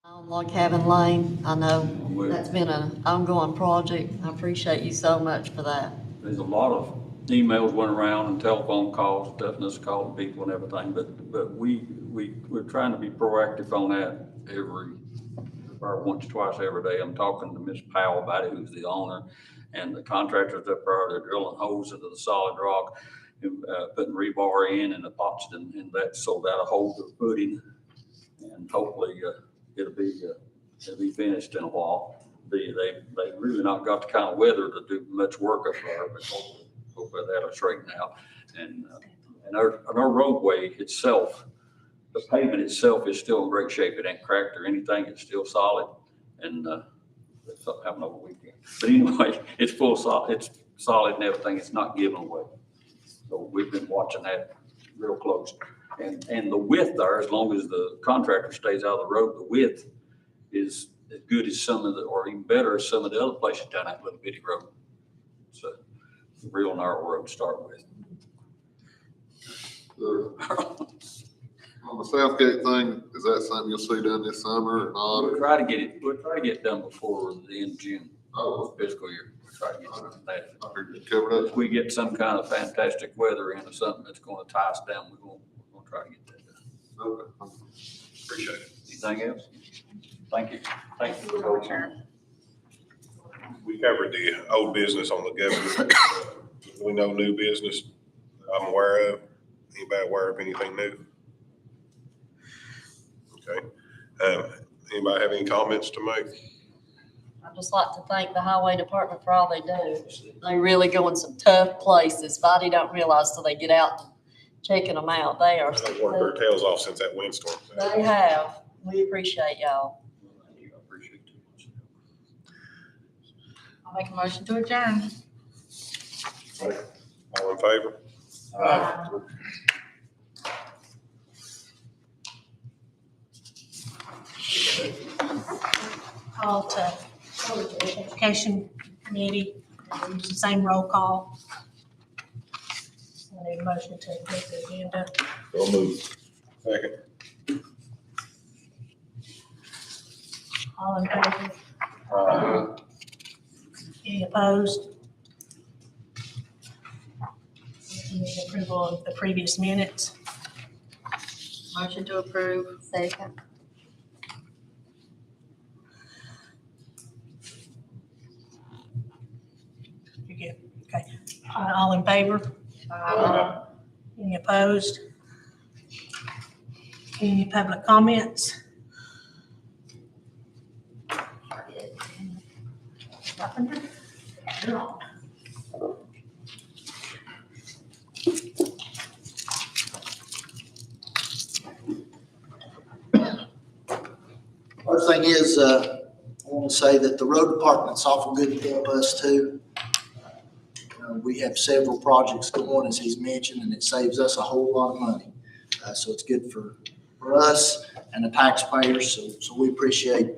Like having Lane, I know that's been an ongoing project. I appreciate you so much for that. There's a lot of emails went around and telephone calls, definitely calling people and everything, but we're trying to be proactive on that or once, twice every day. I'm talking to Miss Powell about it, who's the owner, and the contractors up there, they're drilling holes into the solid rock, putting rebar in and epoxy and that, so that'll hold the footing. And hopefully, it'll be finished in a while. They really not got the kind of weather to do much work up there, but hopefully that'll straighten out. And our roadway itself, the pavement itself is still in great shape. It ain't cracked or anything. It's still solid. And it's something happened over the weekend. But anyway, it's it's solid and everything. It's not giving away. So we've been watching that real close. And the width there, as long as the contractor stays out of the road, the width is as good as some of the, or even better as some of the other places down that little bitty road. So it's a real narrow road to start with. On the Southgate thing, is that something you'll see done this summer or not? We'll try to get it done before the end of June. Oh, Fiscal year. We'll try to get that. I heard you covered If we get some kind of fantastic weather in or something that's going to tie us down, we're going to try to get that done. up. Okay. Appreciate it. Anything else? Thank you. Thank you. We covered the old business on the government. We know new business I'm aware of. Anybody aware of anything new? Okay. Anybody have any comments to make? I'd just like to thank the highway department for all they do. They really go in some tough places. Body don't realize till they get out checking them out. They are. They've worked their tails off since that windstorm. They have. We appreciate y'all. I appreciate it. I'll make a motion to adjourn. All in favor? Call to education committee, use the same roll call. I need a motion to approve the agenda. So moved. Second. All in favor? Any opposed? Need approval of the previous minutes. Motion to approve. Second. You get, okay. All in favor? Any opposed? Any public comments? First thing is, I want to say that the road department's awful good to help us too. We have several projects going, as he's mentioned, and it saves us a whole lot of money. So it's good for us and the taxpayers. So we appreciate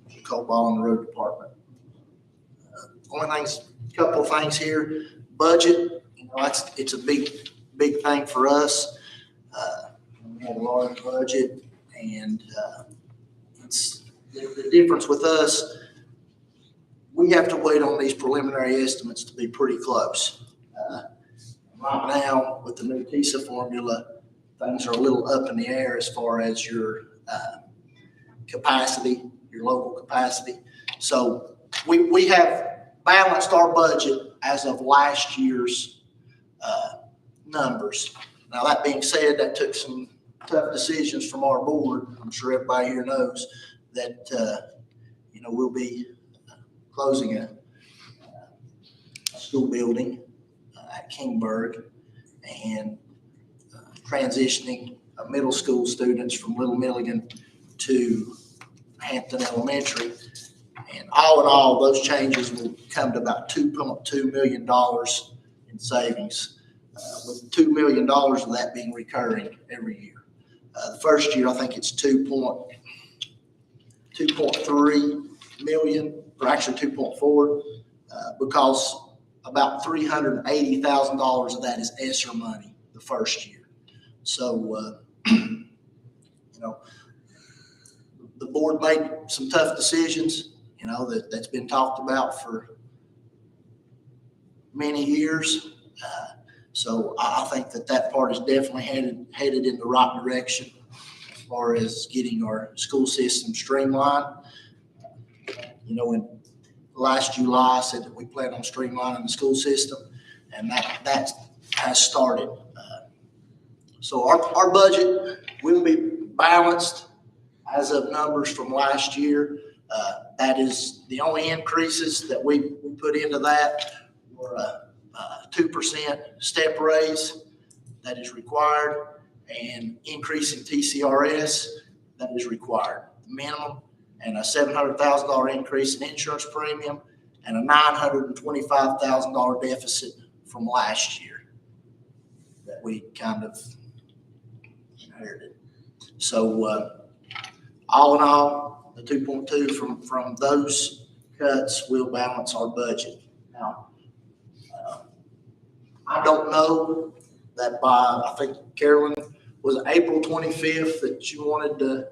the COBOL and the road department. Couple of things here. Budget, it's a big thing for us. We have a large budget, and it's the difference with us. We have to wait on these preliminary estimates to be pretty close. Right now, with the new TISA formula, things are a little up in the air as far as your capacity, your local capacity. So we have balanced our budget as of last year's numbers. Now, that being said, that took some tough decisions from our board. I'm sure everybody here knows that, we'll be closing a school building at Kingburg and transitioning middle school students from Little Milligan to Hampton Elementary. And all in all, those changes will come to about $2.2 million in savings, with $2 million of that being recurring every year. The first year, I think it's 2.3 million, or actually 2.4, because about $380,000 of that is ESSER money the first year. So, board made some tough decisions, you know, that's been talked about for many years. So I think that part is definitely headed in the right direction as far as getting our school system streamlined. You know, in last July, I said that we plan on streamlining the school system, and that has started. So our budget will be balanced as of numbers from last year. That is the only increases that we put into that were a 2% step raise that is required, and increase in TCRS that is required, minimum, and a $700,000 increase in insurance premium, and a $925,000 deficit from last year that we kind of inherited. So all in all, the 2.2 from those cuts will balance our budget. Now, I don't know that by, I think, Carolyn, was it April 25th that you wanted to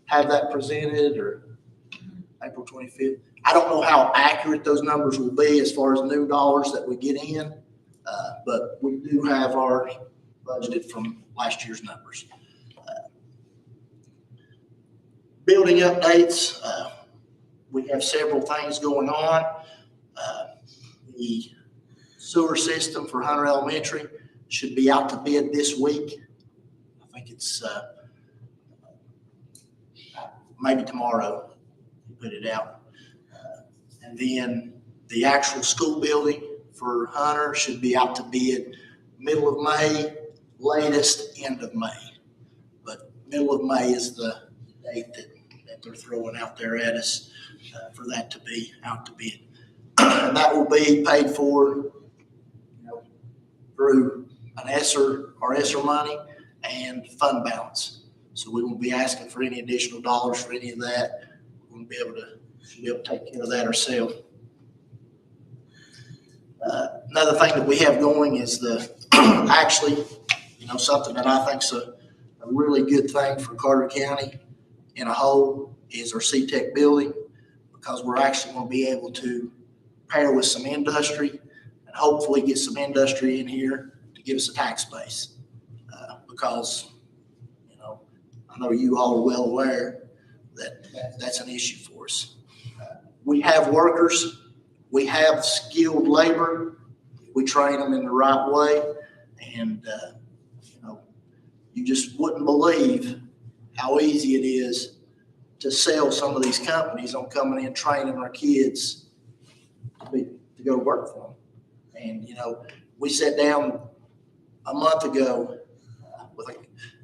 have that presented, or April 25th? I don't know how accurate those numbers will be as far as new dollars that we get in, but we do have our budgeted from last year's numbers. Building updates, we have several things going on. The sewer system for Hunter Elementary should be out to bid this week. I think it's maybe tomorrow we put it out. And then the actual school building for Hunter should be out to bid middle of May, latest end of May. But middle of May is the date that they're throwing out there at us for that to be out to bid. And that will be paid for, through an our ESSER money and fund balance. So we won't be asking for any additional dollars for any of that. We'll be able to take care of that ourselves. Another thing that we have going is actually, something that I think is a really good thing for Carter County in a whole is our CTEC building, because we're actually going to be able to pair with some industry and hopefully get some industry in here to give us a tax base. Because, I know you all are well aware that that's an issue for us. We have workers, we have skilled labor, we train them in the right way, and, you just wouldn't believe how easy it is to sell some of these companies on coming in, training our kids to go to work for them. And, we sat down a month ago with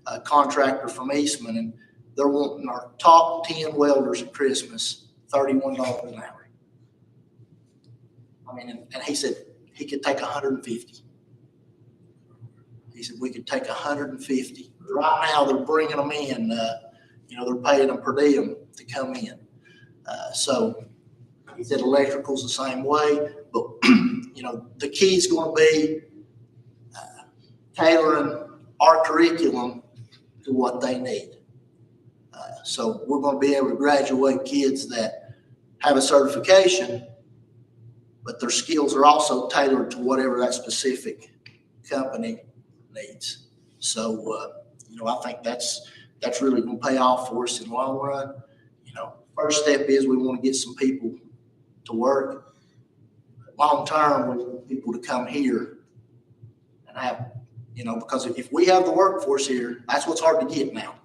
a contractor from Eastman, and they're wanting our top 10 welders at Christmas, $31 an hour. I mean, and he said he could take 150. He said we could take 150. Right now, they're bringing them in. They're paying them per diem to come in. So he said electrical's the same way, but the key is going to be tailoring our curriculum to what they need. So we're going to be able to graduate kids that have a certification, but their skills are also tailored to whatever that specific company needs. So, I think that's really going to pay off for us in the long run. First step is we want to get some people to work. Long term, we want people to come here and have, because if we have the workforce here, that's what's hard to get now.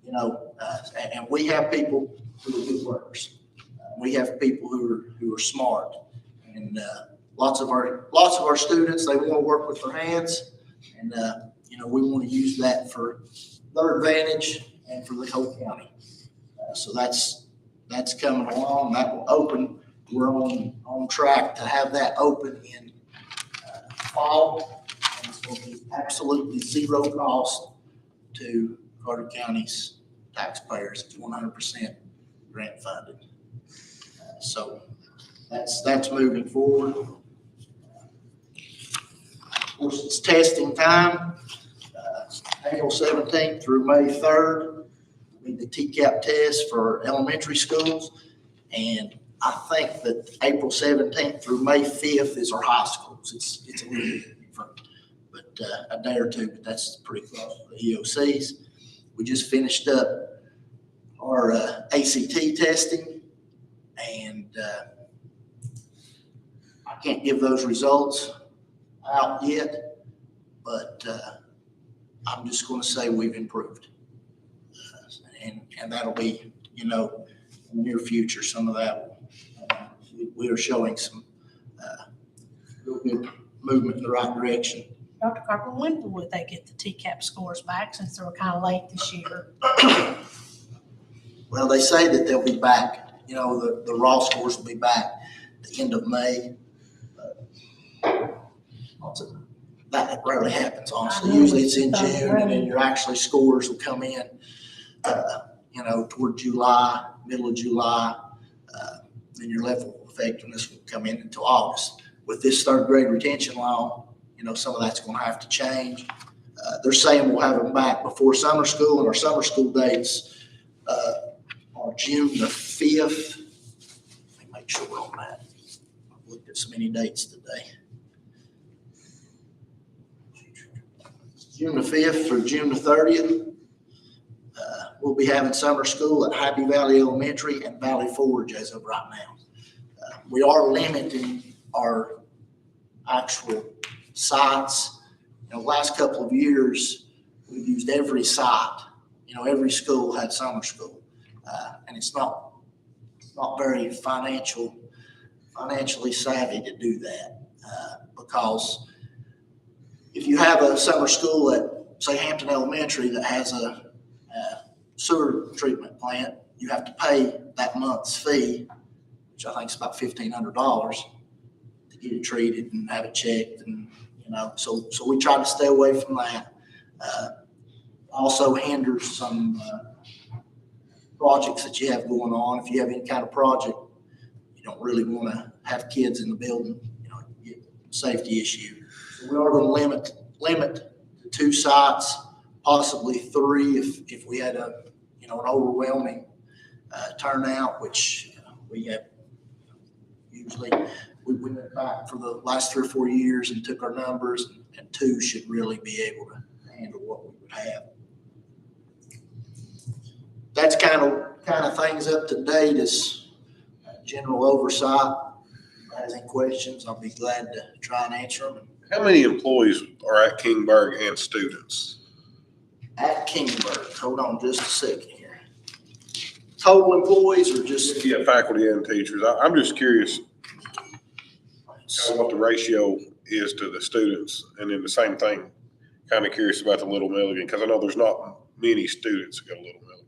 And we have people who are good workers. We have people who are smart, and lots of our students, they want to work with their hands, and we want to use that for their advantage and for the whole county. So that's coming along. That will open. We're on track to have that open in fall. And it's going to be absolutely zero cost to Carter County's taxpayers. It's 100% grant funded. So that's moving forward. Of course, it's testing time. April 17th through May 3rd. be the TCAP test for elementary schools. And I think that April 17th through May 5th is our high schools. It's a little bit different, but a day or two, but that's pretty close to the EOCs. We just finished up our ACT testing, and I can't give those results out yet, but I'm just going to say we've improved. And that'll be, in the near future, some of that. We are showing some real good movement in the right direction. Dr. Carper, when would they get the TCAP scores back, since they were kind of late this year? Well, they say that they'll be back, the raw scores will be back at the end of May. That rarely happens, honestly. Usually it's in June, and then your actually scores will come in, toward July, middle of July. Then your level of effectiveness will come in until August. With this third grade retention law, some of that's going to have to change. They're saying we'll have them back before summer school, and our summer school dates are June the 5th. Let me make sure on that. I've looked at so many dates today. June the 5th through June the 30th. We'll be having summer school at Happy Valley Elementary and Valley Forge as of right now. We are limiting our actual sites. The last couple of years, we've used every site. Every school had summer school. And it's not very financially savvy to do that. Because if you have a summer school at, say, Hampton Elementary that has a sewer treatment plant, you have to pay that month's fee, which I think is about $1,500 to get it treated and have it checked. And, so we try to stay away from that. Also hinders some projects that you have going on. If you have any kind of project, you don't really want to have kids in the building, get a safety issue. So we are going to limit to 2 sites, possibly 3 if we had an overwhelming turnout, which we have usually. We went back for the last 3 or 4 years and took our numbers, and 2 should really be able to handle what we would have. That's kind of things up to date as general oversight. If anybody has any questions, I'll be glad to try and answer them. How many employees are at Kingberg and students? At Kingberg, hold on just a second here. Total employees or just? Yeah, faculty and teachers. I'm just curious what the ratio is to the students, and then the same thing, kind of curious about the Little Milligan, because I know there's not many students that go to Little Milligan.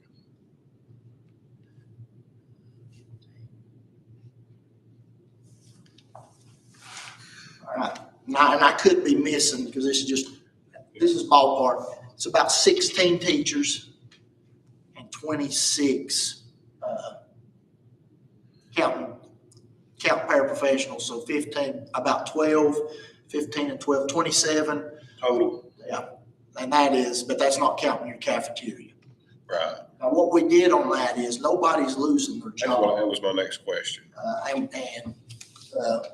All right, now, and I could be missing because this is ballpark. It's about 16 teachers and 26 count paraprofessionals. So 15, about 12, 15 and 12, 27. Total. Yeah, and but that's not counting your cafeteria. Right. Now, what we did on that is nobody's losing their job. That was my next question.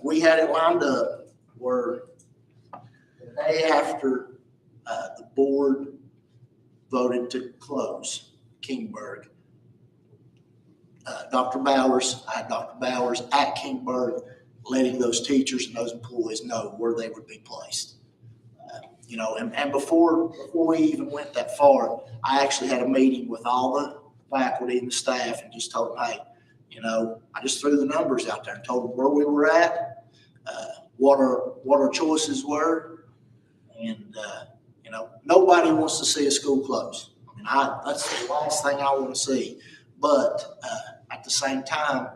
We had it lined up where the day after the board voted to close Kingberg, Dr. Bowers at Kingberg, letting those teachers and those employees know where they would be placed. And before we even went that far, I actually had a meeting with all the faculty and the staff and just told them, hey, I just threw the numbers out there and told them where we were at, what our choices were, and nobody wants to see a school close. I mean, that's the last thing I want to see. But at the same time,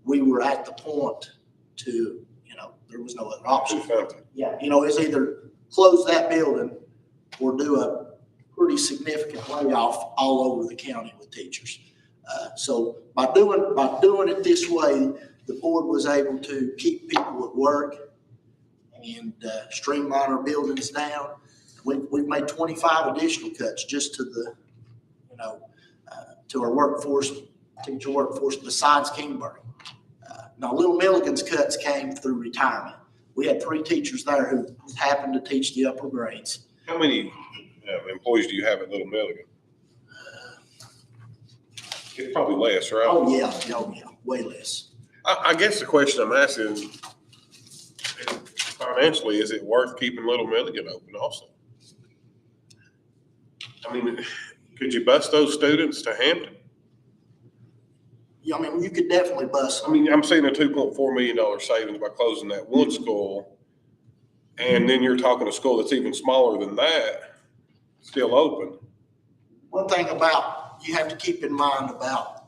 we were at the point to, there was no other option. Yeah, it's either close that building or do a pretty significant layoff all over the county with teachers. So by doing it this way, the board was able to keep people at work and streamline our buildings down. We've made 25 additional cuts just to the to our workforce, teacher workforce besides Kingberg. Now, Little Milligan's cuts came through retirement. We had 3 teachers there who happened to teach the upper grades. How many employees do you have at Little Milligan? It's probably less, right? Oh, yeah, way less. I guess the question I'm asking, financially, is it worth keeping Little Milligan open also? I mean, could you bus those students to Hampton? Yeah, I mean, you could definitely bus. I mean, I'm seeing a $2.4 million savings by closing that one school. And then you're talking a school that's even smaller than that, still open. One thing about, you have to keep in mind about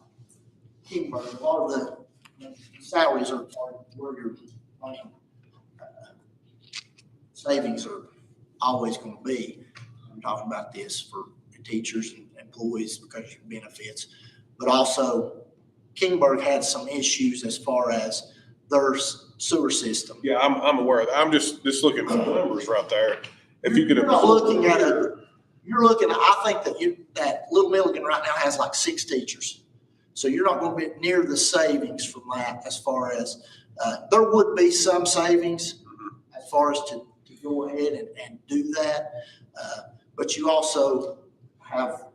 Kingberg, a lot of the salaries are where your money, savings are always going to be. I'm talking about this for teachers and employees because of your benefits, but also Kingberg had some issues as far as their sewer system. Yeah, I'm aware of that. I'm just looking at the numbers right there. If you could. You're not looking at I think that Little Milligan right now has like 6 teachers. So you're not going to be near the savings from that as far as, there would be some savings as far as to go ahead and do that. But you also have,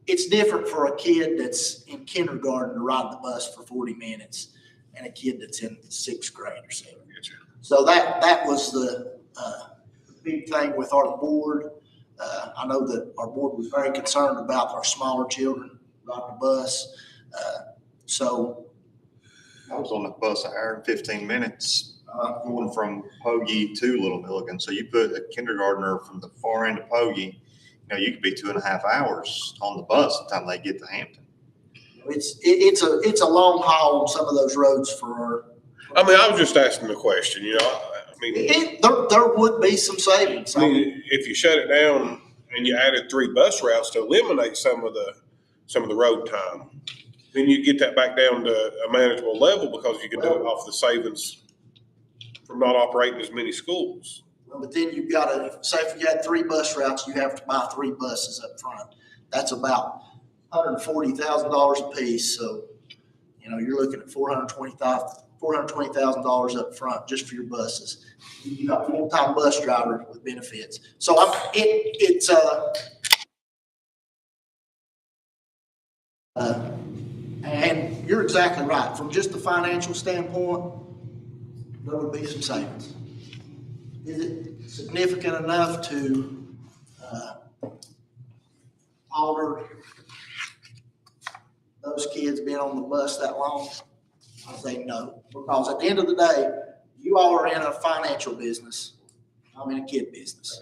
it's different for a kid that's in kindergarten to ride the bus for 40 minutes and a kid that's in 6th grade or 7th. So that was the big thing with our board. I know that our board was very concerned about our smaller children riding the bus. So I was on the bus an hour and 15 minutes going from Pogie to Little Milligan. So you put a kindergartner from the far end of Pogie, you could be 2.5 hours on the bus by the time they get to Hampton. it's a long haul on some of those roads for. I mean, I was just asking the question, There would be some savings. if you shut it down and you added 3 bus routes to eliminate some of the road time, then you get that back down to a manageable level because you can do it off the savings from not operating as many schools. But then you've got to, say if you had 3 bus routes, you have to buy 3 buses up front. That's about $140,000 a piece. So, you're looking at $420,000 up front just for your buses. You got a full-time bus driver with benefits. So and you're exactly right. From just the financial standpoint, there would be some savings. Is it significant enough to alter those kids being on the bus that long? I say no, because at the end of the day, you all are in a financial business. I'm in a kid business.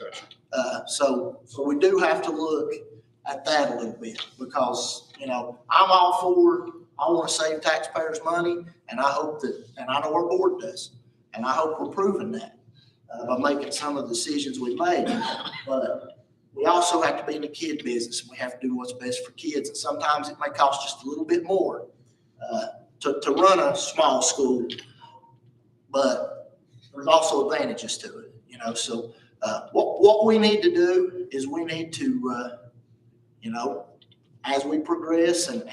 So we do have to look at that a little bit because, I'm all for, I want to save taxpayers' money, and I hope that, and I know our board does, and I hope we're proving that by making some of the decisions we've made. But we also have to be in the kid business, and we have to do what's best for kids. And sometimes it may cost just a little bit more to run a small school, but there's also advantages to it, So what we need to do is we need to, as we progress and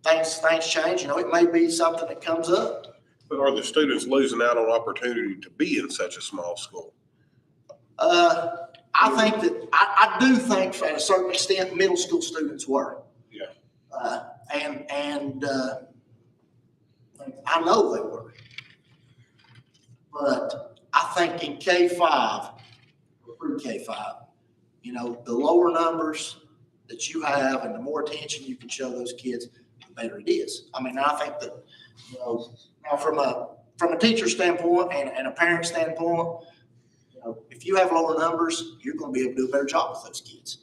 things change, it may be something that comes up. But are the students losing out on opportunity to be in such a small school? I think that I do think at a certain extent middle school students were. Yeah. And I know they were. But I think in K-5, or pre-K-5, the lower numbers that you have and the more attention you can show those kids, the better it is. I mean, I think that, now from a teacher standpoint and a parent standpoint, if you have lower numbers, you're going to be able to do a better job with those kids.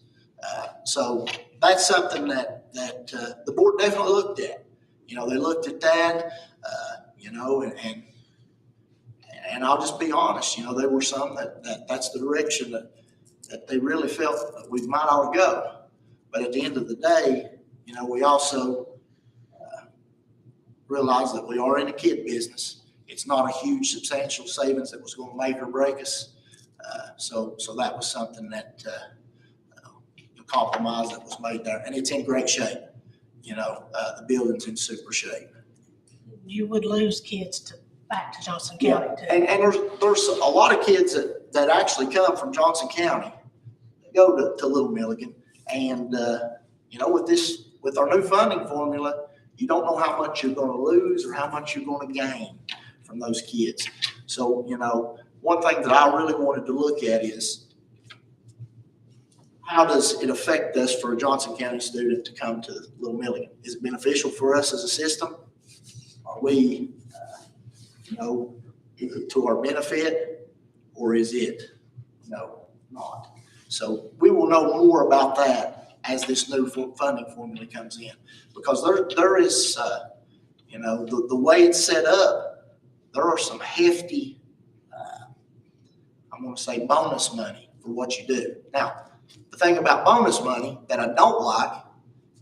So that's something that the board definitely looked at. They looked at that, and I'll just be honest, there were some that's the direction that they really felt that we might ought to go. But at the end of the day, we also realize that we are in a kid business. It's not a huge substantial savings that was going to make or break us. So that was something that compromise that was made there, and it's in great shape. You know, the building's in super shape. You would lose kids back to Johnson County too. And there's a lot of kids that actually come from Johnson County, that go to Little Milligan. And, you know, with our new funding formula, you don't know how much you're gonna lose or how much you're gonna gain from those kids. So, you know, one thing that I really wanted to look at is, how does it affect us for a Johnson County student to come to Little Milligan? Is it beneficial for us as a system? Are we, you know, is it to our benefit, or is it, you know, not? So we will know more about that as this new funding formula comes in, because there is, you know, the way it's set up, there are some hefty, I'm going to say bonus money for what you do. Now, the thing about bonus money that I don't like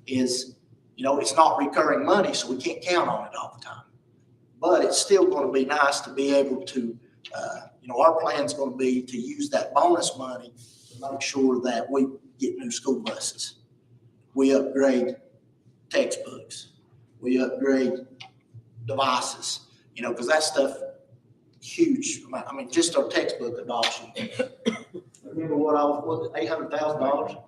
is, you know, it's not recurring money, so we can't count on it all the time. But it's still going to be nice to be able to, you know, our plan's going to be to use that bonus money to make sure that we get new school buses. We upgrade textbooks. We upgrade devices, you know, because that stuff, huge. I mean, just our textbook adoption. Remember what $800,000?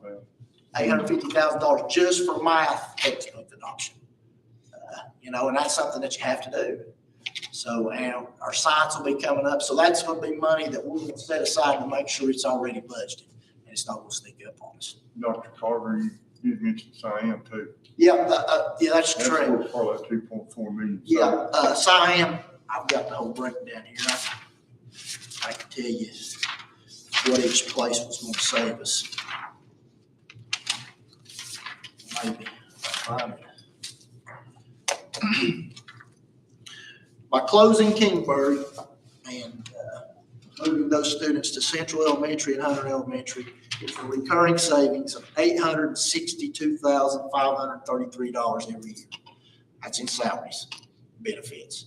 $850,000 just for math textbook adoption. You know, and that's something that you have to do. So, and our science will be coming up. So that's going to be money that we're going to set aside to make sure it's already budgeted and it's not going to sneak up on us. Dr. Carter, you mentioned SIAM too. Yeah, that's true. That's part of that 2.4 million. Yeah, SIAM, I've got the whole breakdown here. I can tell you what each place was going to save us. Maybe I'll find it. By closing Kingberg and moving those students to Central Elementary and Hunter Elementary, it's a recurring savings of $862,533 every year. That's in salaries, benefits.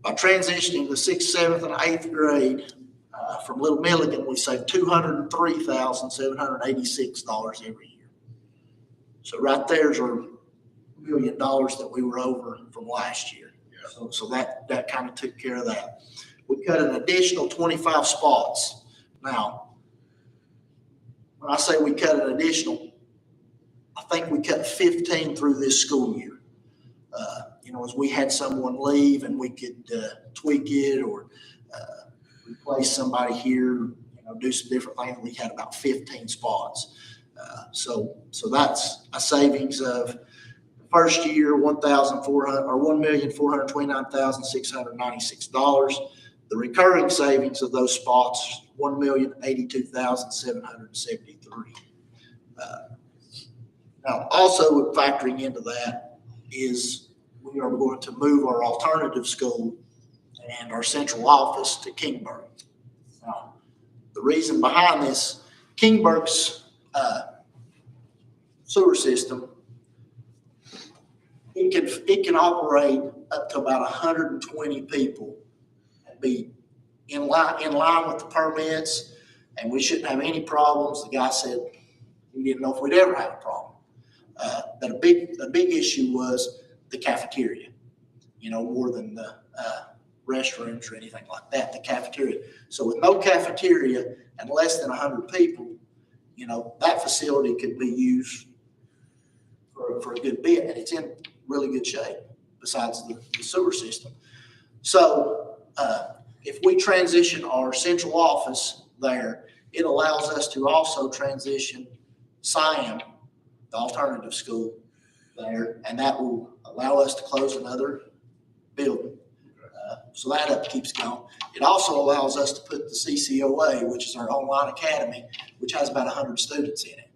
By transitioning to 6th, 7th, and 8th grade from Little Milligan, we save $203,786 every year. So right there's our $1 million that we were over from last year. Yeah. So that kind of took care of that. We cut an additional 25 spots. Now, when I say we cut an additional, I think we cut 15 through this school year. You know, as we had someone leave and we could tweak it or replace somebody here, you know, do some different things. We had about 15 spots. So that's a savings of the first year, $1,429,696. The recurring savings of those spots, $1,082,773. Now, also factoring into that is we are going to move our alternative school and our central office to Kingberg. Now, the reason behind this, Kingberg's sewer system, it can operate up to about 120 people and be in line with the permits, and we shouldn't have any problems. The guy said he didn't know if we'd ever have a problem. But a big issue was the cafeteria, you know, more than the restrooms or anything like that, the cafeteria. So with no cafeteria and less than 100 people, you know, that facility could be used for a good bit, and it's in really good shape besides the sewer system. So if we transition our central office there, it allows us to also transition SIAM, the alternative school there, and that will allow us to close another building. So that upkeep's going. It also allows us to put the CCOA, which is our online academy, which has about 100 students in it.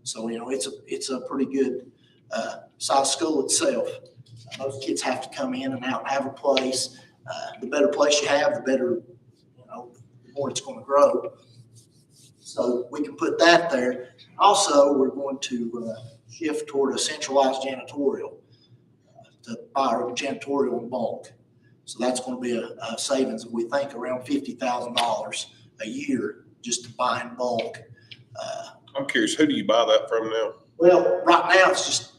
So, you know, it's a pretty good size school itself. Those kids have to come in and out and have a place. The better place you have, the better, you know, the more it's going to grow. So we can put that there. Also, we're going to shift toward a centralized janitorial to buy our janitorial in bulk. So that's going to be a savings of, we think, around $50,000 a year just to buy in bulk. I'm curious, who do you buy that from now? Well, right now, it's just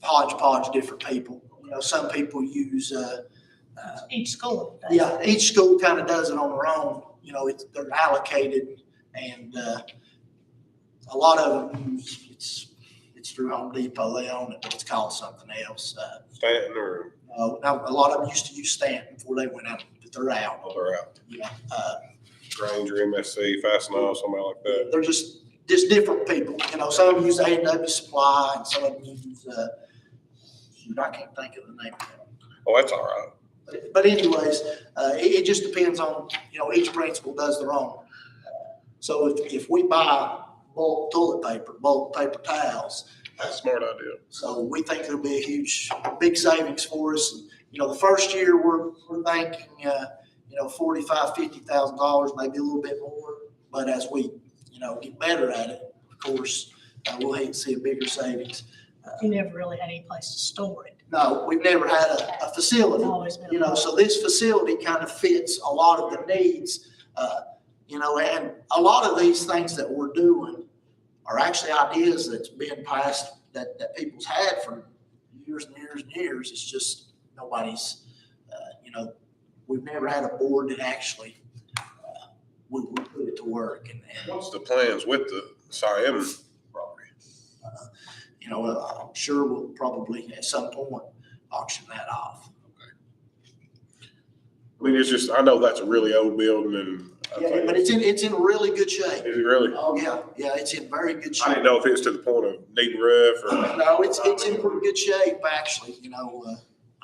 hodgepodge, different people. You know, some people use, Each school does. yeah, each school kind of does it on their own. You know, they're allocated, and a lot of them use, it's through Home Depot. They own it, but it's called something else. Stanton or Now, a lot of them used to use Stanton before they went out, but they're out. they're out? Yeah, Granger, MSC, Fastenal, somebody like that. they're just different people. You know, some of them use A&W Supply, and some of them use, shoot, I can't think of the name of it. Oh, that's all right. But anyways, it just depends on, you know, each principal does their own. So if we buy bulk toilet paper, bulk paper towels, That's a smart idea. so we think it'll be a big savings for us. You know, the first year, we're thinking, you know, $45,000-$50,000, maybe a little bit more. But as we, you know, get better at it, of course, we'll hate to see a bigger savings. You never really had any place to store it. No, we've never had a facility. It's always been. You know, so this facility kind of fits a lot of the needs, you know, and a lot of these things that we're doing are actually ideas that's been passed, that people's had for years and years and years. It's just nobody's, you know, we've never had a board that actually would put it to work. And What's the plans with the Siam property? you know, I'm sure we'll probably at some point auction that off. I mean, it's just, I know that's a really old building and I Yeah, think, but it's in really good shape. is it really? Oh, yeah, it's in very good I shape. didn't know if it's to the point of needing roof or. No, it's in pretty good shape, actually. You know,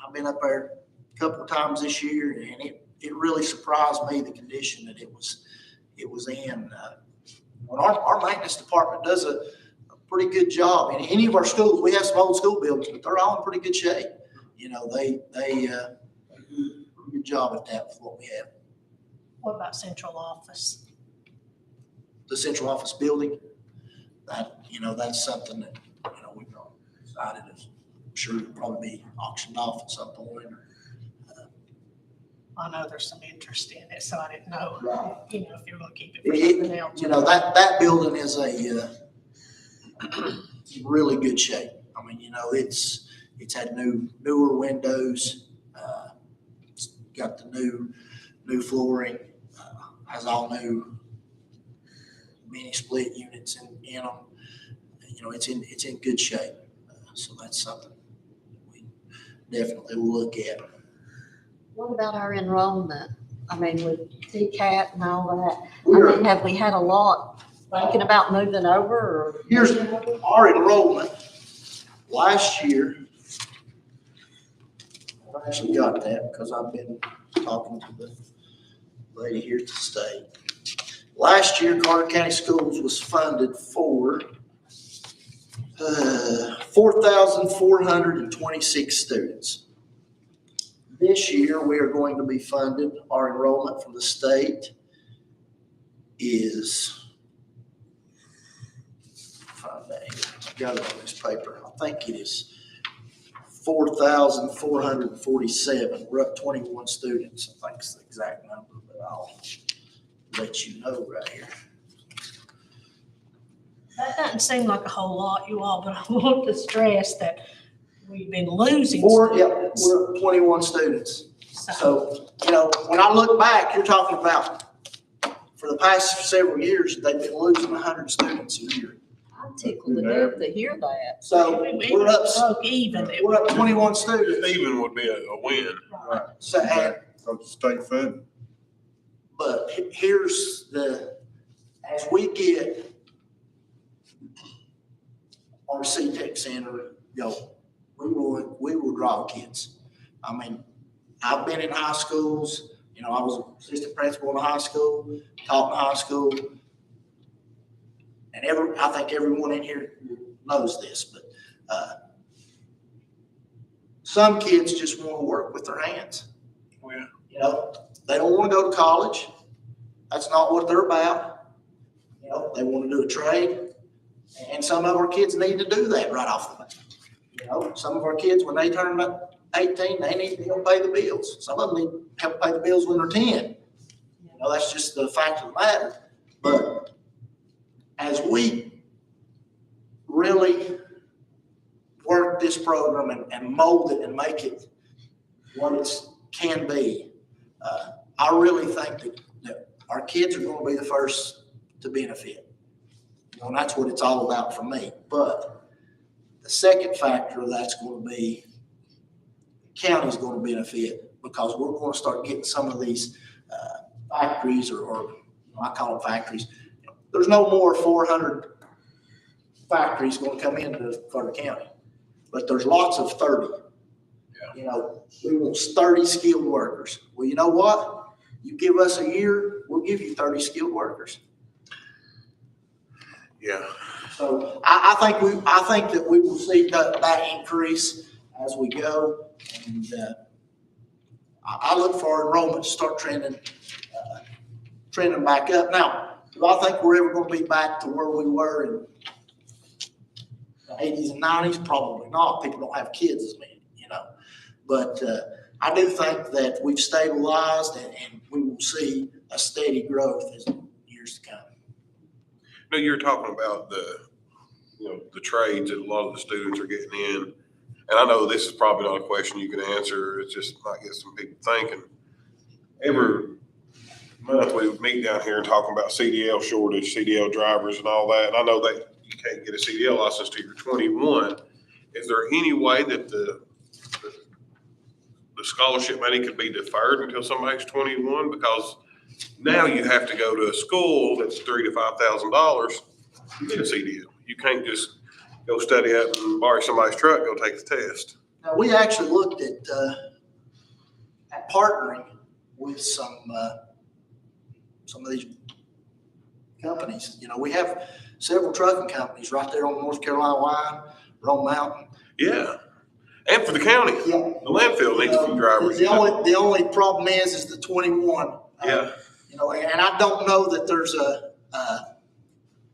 I've been up there a couple of times this year, and it really surprised me, the condition that it was in. When our maintenance department does a pretty good job. In any of our schools, we have some old school buildings, but they're all in pretty good shape. You know, they do a pretty good job at that with what we have. What about central office? The central office building, that, you know, that's something that, you know, we've decided is, I'm sure it'll probably be auctioned off at some point. I know there's some interest in it, so I didn't know, Right. you know, if you're gonna keep it for It- something else. You know, that building is a really good shape. I mean, you know, it's had newer windows, it's got the new flooring, has all new mini split units in them. You know, it's in good shape. So that's something we definitely will look at. What about our enrollment? I mean, with TCAT and all that, I mean, have we had a lot thinking about moving over or? Here's our enrollment last year. I actually got that because I've been talking to the lady here at the state. Last year, Carter County Schools was funded for 4,426 students. This year, we are going to be funded, our enrollment from the state is, find that here, I've got it on this paper, I think it is 4,447. We're up 21 students, I think is the exact number, but I'll let you know right here. That doesn't seem like a whole lot, you all, but I want to stress that we've been losing We're students. up 21 students. So, So, you know, when I look back, you're talking about, for the past several years, they've been losing 100 students a year. I'm tickled to death to hear that. So we we're up, broke even. we're up 21 students. Even would be a win. Right. So, and So the state fund. But here's as we get our CTEC center going, we will draw kids. I mean, I've been in high schools, you know, I was assistant principal in a high school, taught in high school. And I think everyone in here knows this, but, some kids just want to work with their hands. Yeah. You know, they don't want to go to college. That's not what they're about. You know, they want to do a trade. And some of our kids need to do that right off the bat. You know, some of our kids, when they turn about 18, they need to help pay the bills. Some of them need to help pay the bills when they're 10. You know, that's just the fact of the matter. But as we really work this program and mold it and make it what it can be, I really think that our kids are going to be the first to benefit. You know, and that's what it's all about for me. But the second factor that's going to be the county's going to benefit, because we're going to start getting some of these factories, or I call them factories. There's no more 400 factories going to come into Carter County, but there's lots of 30. You know, we want 30 skilled workers. Well, you know what? You give us a year, we'll give you 30 skilled workers. Yeah. So I think that we will see that increase as we go, and I look for enrollment to start trending back up. Now, do I think we're ever going to be back to where we were in the 80s and 90s? Probably not. People don't have kids as many, you know. But I do think that we've stabilized, and we will see a steady growth as years to come. No, you're talking about the trades that a lot of the students are getting in. And I know this is probably not a question you can answer. It's just might get some people thinking. Every month we meet down here and talking about CDL shortage, CDL drivers and all that. And I know that you can't get a CDL license till you're 21. Is there any way that the scholarship money could be deferred until somebody's 21? Because now you have to go to a school that's $3,000 to $5,000 to get a CDL. You can't just go study up and borrow somebody's truck, go take the test. Now, we actually looked at partnering with some of these companies. You know, we have several trucking companies right there on the North Carolina line, Rome Mountain. Yeah. And for the county, Yeah. the landfill needs a few drivers. The only problem is the 21. Yeah. You know, and I don't know that there's a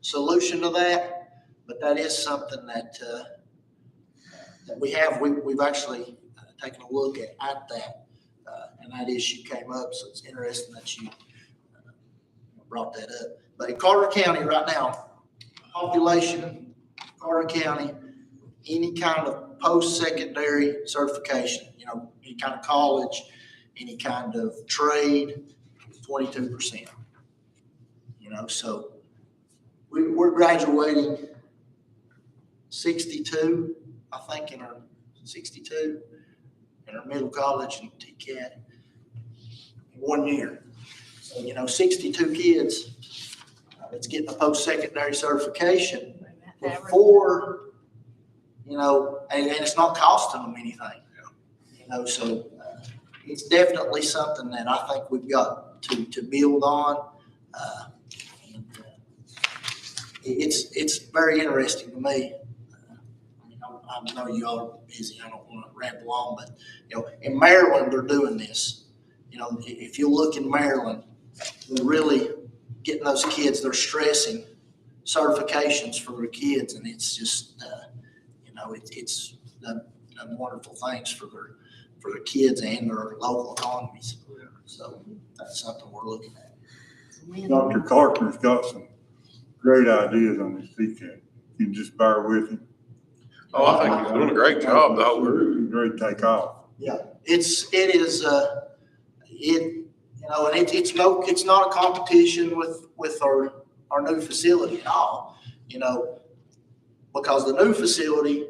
solution to that, but that is something that we have. We've actually taken a look at that, and that issue came up. So it's interesting that you brought that up. But in Carter County right now, population, Carter County, any kind of post-secondary certification, you know, any kind of college, any kind of trade, 22%. You know, so we're graduating 62, I think, in our 62 in our middle college and TCAT in 1 year. So, you know, 62 kids that's getting a post-secondary certification before, you know, and it's not costing them anything. You know, so it's definitely something that I think we've got to build on. It's very interesting to me. I know you all are busy. I don't want to ramble on, but you know, in Maryland they're doing this. You know, if you look in Maryland, they're really getting those kids. They're stressing certifications for their kids, and it's just you know, it's done wonderful things for their kids and their local economies. So that's something we're looking at. Dr. Carter's got some great ideas on this CCAT. You can just bear with him. Oh, I think he's doing a great job, though. Great takeoff. Yeah, it is, you know, and it's not a competition with our new facility at all, you know, because the new facility,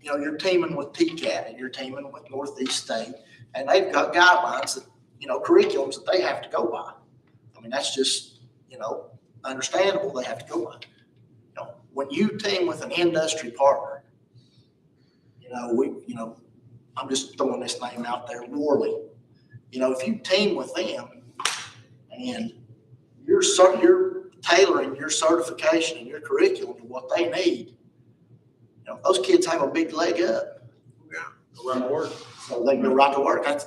you know, you're teaming with TCAT and you're teaming with Northeast State, and they've got guidelines that, you know, curriculums that they have to go by. I mean, that's just, you know, understandable. They have to go by. You know, when you team with an industry partner, you know, I'm just throwing this name out there, Worley. You know, if you team with them and you're tailoring your certification and your curriculum to what they need, you know, those kids have a big leg up. Yeah, go right to work. So they can go right to work. That's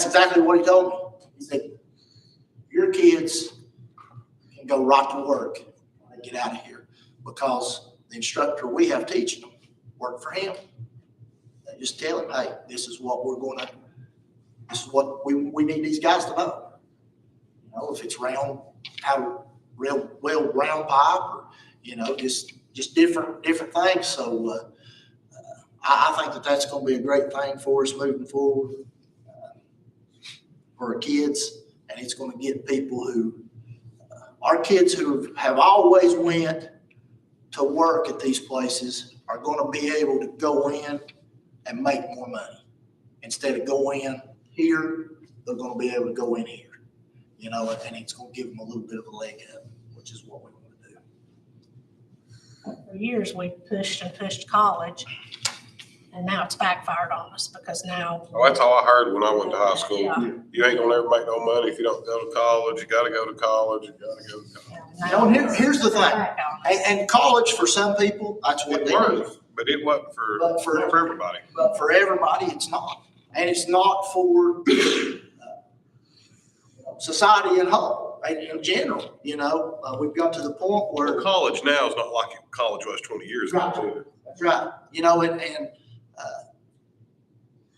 exactly what he told me. He said, your kids can go right to work when they get out of here, because the instructor we have teaching them work for him. They just tell him, hey, this is what we need these guys to know. You know, if it's round, how real well round pipe, or, you know, just just different things. So, I think that that's gonna be a great thing for us moving forward, for our kids. And it's gonna get people who, our kids who have always went to work at these places are gonna be able to go in and make more money. Instead of going in here, they're gonna be able to go in here, you know, and it's gonna give them a little bit of a leg up, which is what we wanna do. For years, we pushed and pushed college, and now it's backfired on us because now. Oh, that's all I heard when I went to high school. Yeah. You ain't gonna ever make no money if you don't go to college. You gotta go to college. You gotta go to college. Yeah, You know, and here's the thing, back on us. and college for some people, that's what It they do. was, but it wasn't for, But for- not for everybody. But for everybody, it's not. And it's not for society in whole, right, in general, you know. We've got to the point Well, where, college now is not like college was 20 years ago. too. that's right, you know, and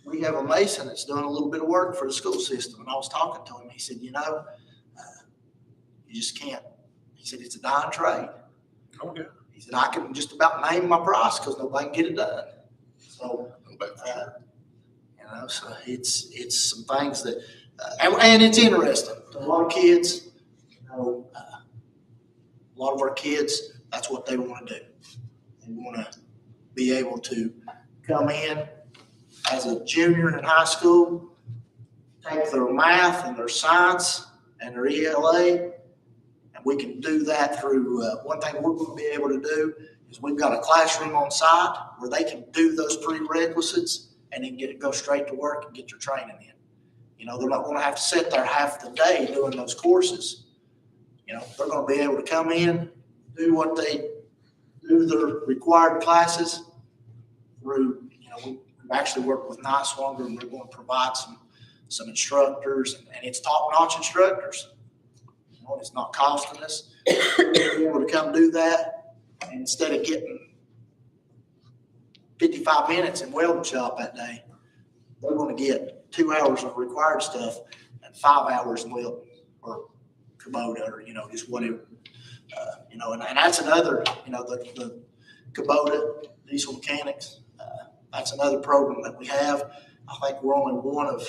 we have a Mason that's doing a little bit of work for the school system. And I was talking to him, he said, you know, you just can't, he said, it's a dying trade. Oh, yeah. He said, I can just about name my price because nobody can get it done. So, I bet for sure. you know, so it's some things that, and it's interesting. A lot of kids, you know, a lot of our kids, that's what they want to do. They want to be able to come in as a junior in high school, take their math and their science and their ELA, and we can do that through, one thing we're going to be able to do is we've got a classroom on site where they can do those prerequisites and then go straight to work and get their training in. You know, they're not going to have to sit there half the day doing those courses. You know, they're going to be able to come in, do what they do, their required classes through, you know, we've actually worked with Niswanger, and we're going to provide some instructors, and it's top-notch instructors. You know, it's not costing us. We're able to come do that, and instead of getting 55 minutes in welding shop that day, they're going to get 2 hours of required stuff and 5 hours in welding or Kubota or, you know, just whatever. You know, and that's another, you know, the Kubota diesel mechanics, that's another program that we have. I think we're only one of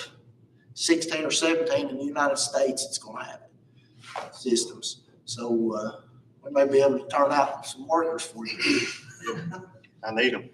16 or 17 in the United States that's going to have it, systems. So we may be able to turn out some workers for you. I need them.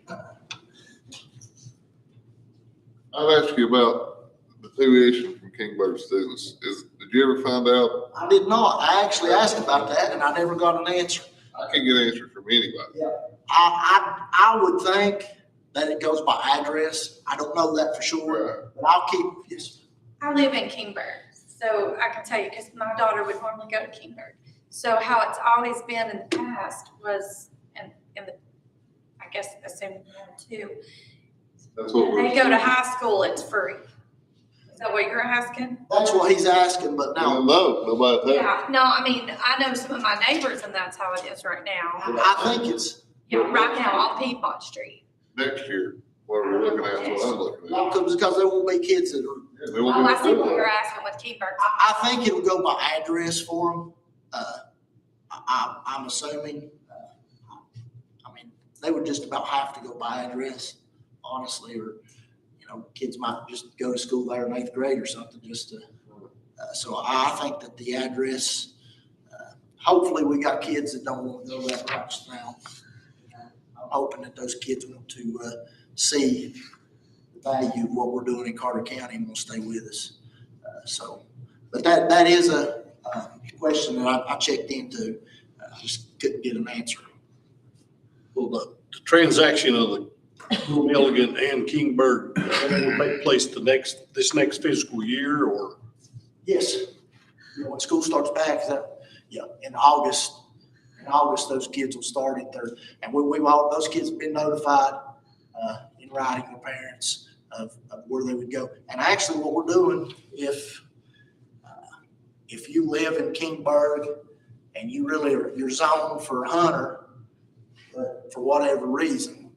I'd ask you about the tuition from Kingberg students. Did you ever find out? I did not. I actually asked about that and I never got an answer. I can't get an answer from anybody. I would think that it goes by address. I don't know that for sure, but I'll keep, yes. I live in Kingberg, so I can tell you, because my daughter would normally go to Kingberg. So how it's always been in the past was, in the, I guess, assuming too, That's what they we're. go to high school, it's free. Is that what you're asking? That's what he's asking, but no. No, nobody there. Yeah, no, I mean, I know some of my neighbors and that's how it is right now. I think it's, Yeah, right now on Piedmont Street. Next year, what we're looking at, is what I'm looking at. because there won't be kids that are, Yeah, they won't Oh, be I see what able to do you're that. asking with Kingberg. I think it'll go by address for them. I'm assuming, I mean, they would just about have to go by address, honestly, or, you know, kids might just go to school there in 8th grade or something just to, so I think that the address, hopefully we got kids that don't want to go that route now. I'm hoping that those kids want to see the value of what we're doing in Carter County and will stay with us. So, but that is a question that I checked into. I just couldn't get an answer. Well, the transaction of the Milligan and Kingberg, will take place this next fiscal year, or? Yes. You know, when school starts back, in August, those kids will start at their, and those kids have been notified in writing, their parents of where they would go. And actually what we're doing, if you live in Kingberg and you're zoned for Hunter, but for whatever reason,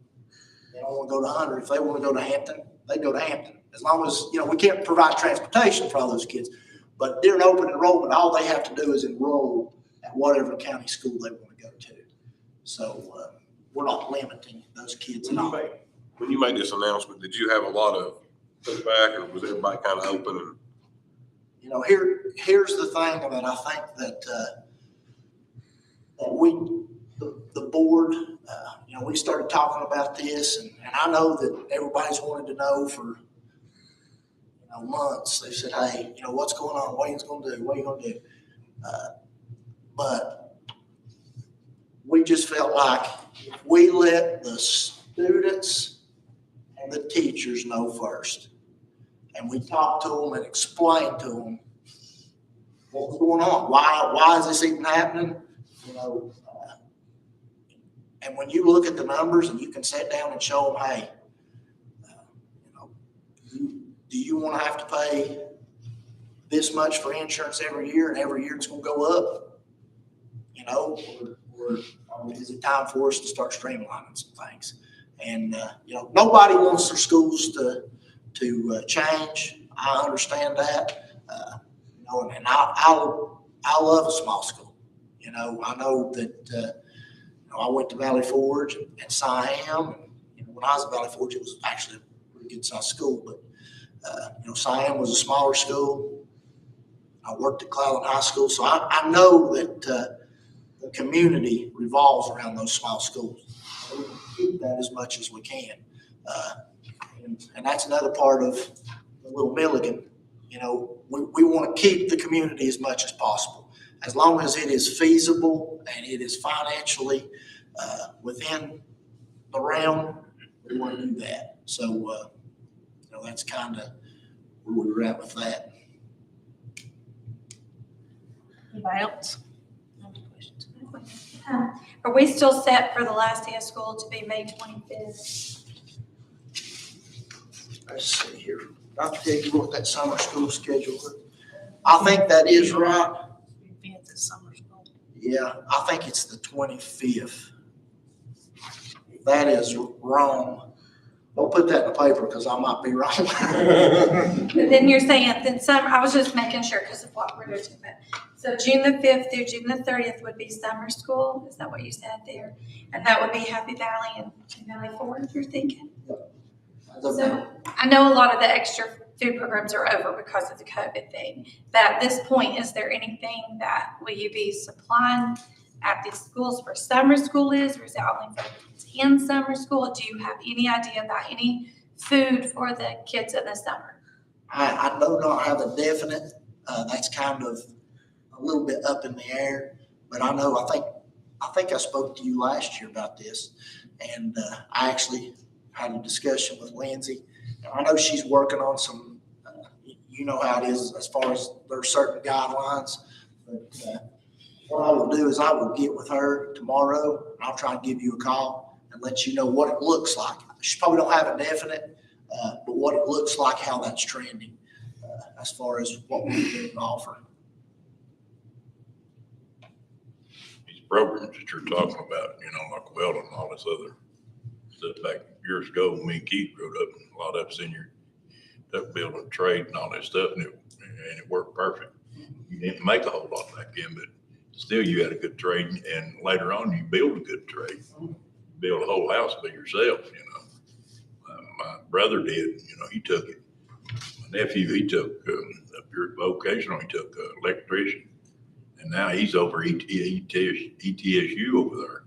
they don't want to go to Hunter. If they want to go to Hampton, they go to Hampton. As long as, you know, we can't provide transportation for all those kids. But during open enrollment, all they have to do is enroll at whatever county school they want to go to. So we're not limiting those kids at all. When you made this announcement, did you have a lot of pushback, or was everybody kind of open and? You know, here's the thing that I think that the board, you know, we started talking about this, and I know that everybody's wanted to know for, you know, months. They said, hey, you know, what's going on? What are you gonna do? What are you gonna do? But we just felt like if we let the students and the teachers know first, and we talk to them and explain to them what's going on, why is this even happening, you know, and when you look at the numbers and you can sit down and show them, hey, you know, do you want to have to pay this much for insurance every year, and every year it's going to go up, you know, or is it time for us to start streamlining some things? And you know, nobody wants their schools to change. I understand that. You know, and I love a small school. You know, I know that you know, I went to Valley Forge and Siam. And, you know, when I was at Valley Forge, it was actually a pretty good sized school. But you know, Siam was a smaller school. I worked at Clallan High School, so I know that the community revolves around those small schools. We can keep that as much as we can. And that's another part of the Little Milligan. You know, we want to keep the community as much as possible. As long as it is feasible and it is financially within the realm, we want to do that. So, you know, that's kind of where we were at with that. Anybody else? Are we still set for the last day of school to be May 25th? Let's see here. Dr. Hicks, you want that summer school schedule? I think that is right. Yeah, I think it's the 25th. That is wrong. Don't put that in the paper because I might be wrong. But then you're saying, then summer, I was just making sure because of what we're doing. So June the 5th through June the 30th would be summer school. Is that what you said there? And that would be Happy Valley and Valley Forge, you're thinking? So I know a lot of the extra food programs are over because of the COVID thing. But at this point, is there anything that will you be supplying at these schools where summer school is, or is it only for kids in summer school? Do you have any idea about any food for the kids in the summer? I do not have a definite. That's kind of a little bit up in the air. But I know, I think I spoke to you last year about this, and I actually had a discussion with Lindsay. I know she's working on some, you know how it is as far as there are certain guidelines. But what I will do is I will get with her tomorrow, and I'll try and give you a call and let you know what it looks like. She probably don't have a definite, but what it looks like, how that's trending as far as what we can offer. These programs that you're talking about, you know, like welding and all this other stuff back years ago when me and Keith growed up, a lot of us in your stuff building trade and all that stuff, and it worked perfect. You didn't make a whole lot back then, but still you had a good trade, and later on you build a good trade. Build a whole house by yourself, you know. My brother did, you know, he took it. My nephew, he took up your vocational, he took electrician, and now he's over ETSU over there.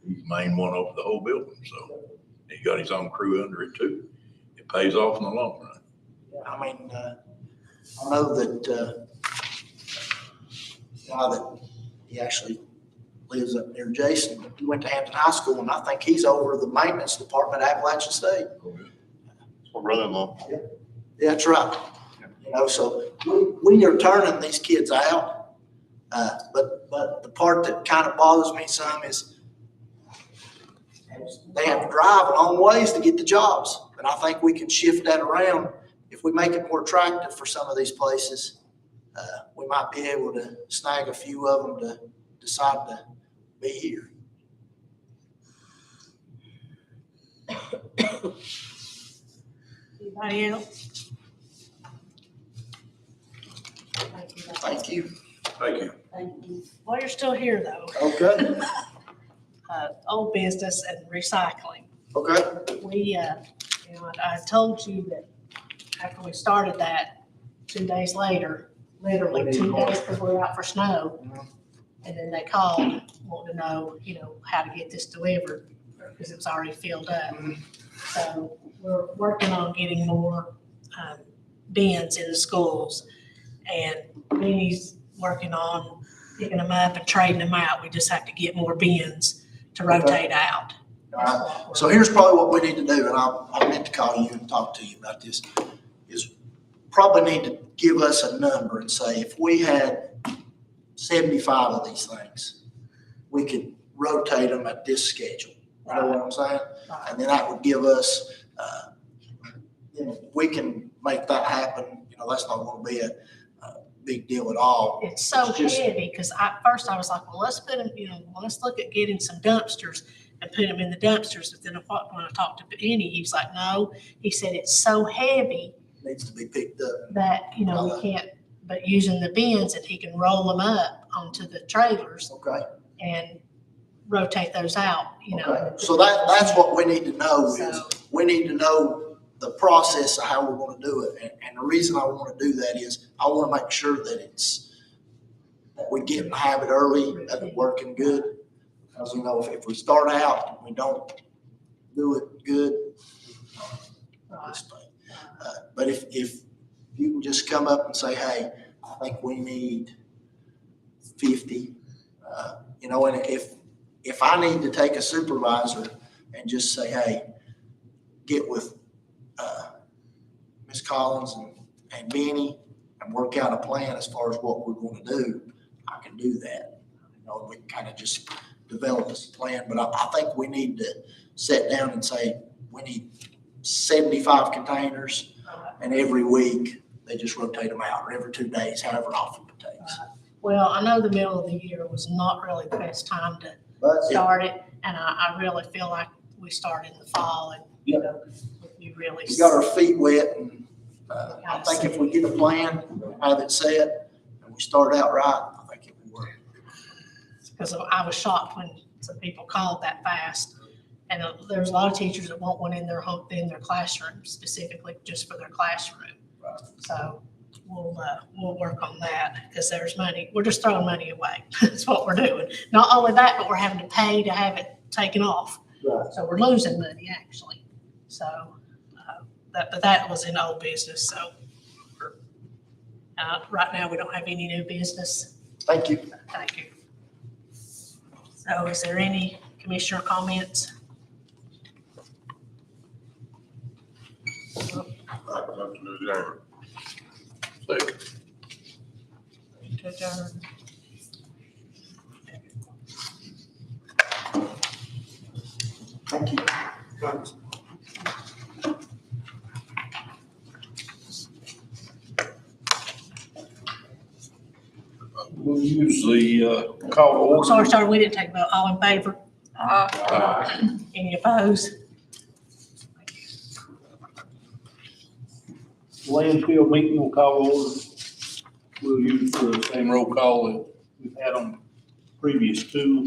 He's the main one over the whole building, so he got his own crew under it too. It pays off in the long run. I mean, I know that that he actually lives up near Jason. He went to Hampton High School, and I think he's over the maintenance department at Appalachian State. It's my brother-in-law. Yeah, that's right. You know, so we are turning these kids out. But the part that kind of bothers me some is they have to drive a long ways to get the jobs. And I think we can shift that around. If we make it more attractive for some of these places, we might be able to snag a few of them to decide to be here. Anybody else? Thank you. Thank you. Thank you. Well, you're still here though. Okay. old business and recycling. Okay, We, I told you that after we started that, 2 days later, literally 2 days because we were out for snow. And then they called, wanting to know, how to get this delivered because it was already filled up. So we're working on getting more bins in the schools. And Benny's working on picking them up and trading them out. We just have to get more bins to rotate out. all right. So here's probably what we need to do, and I meant to call you and talk to you about this, is probably need to give us a number and say, if we had 75 of these things, we could rotate them at this schedule. You know what I'm saying? And then that would give us, we can make that happen. That's not going to be a big deal at all. It's so It's just- heavy, because at first I was like, well, let's put them, let's look at getting some dumpsters and put them in the dumpsters. But then when I talked to Benny, he was like, no, he said it's so heavy Needs to be picked up. that, we can't, but using the bins, and he can roll them up onto the trailers Okay. and rotate those out, Okay. So that's what we need to know is, So- we need to know the process of how we're going to do it. And the reason I want to do that is I want to make sure that that we get in the habit early of it working good. Because, if we start out and we don't do it good, this thing. But if you can just come up and say, hey, I think we need 50, and if I need to take a supervisor and just say, hey, get with Ms. Collins and Benny and work out a plan as far as what we're going to do, I can do that. We can kind of just develop this plan, but I think we need to sit down and say, we need 75 containers, and every week they just rotate them out, or every 2 days, however often it takes. Well, I know the middle of the year was not really the best time to But start it, and I really feel like we start in the fall, and, you really. we got our feet wet, and I think if we get a plan, have it set, and we start out right, I think it will work. Because I was shocked when some people called that fast. And there's a lot of teachers that want one in their classroom, specifically just for their classroom. Right. So we'll work on that, because there's money. We're just throwing money away. That's what we're doing. Not only that, but we're having to pay to have it taken off. Right. So we're losing money, actually. So but that was in old business. So right now we don't have any new business. Thank you. Thank you. So is there any commissioner comments? To adjourn. Thank you. We'll use the call to order. Sorry, we didn't take a vote. All in favor? Any opposed? Landfill meeting will call to order. We'll use the same roll call that we've had on previous two.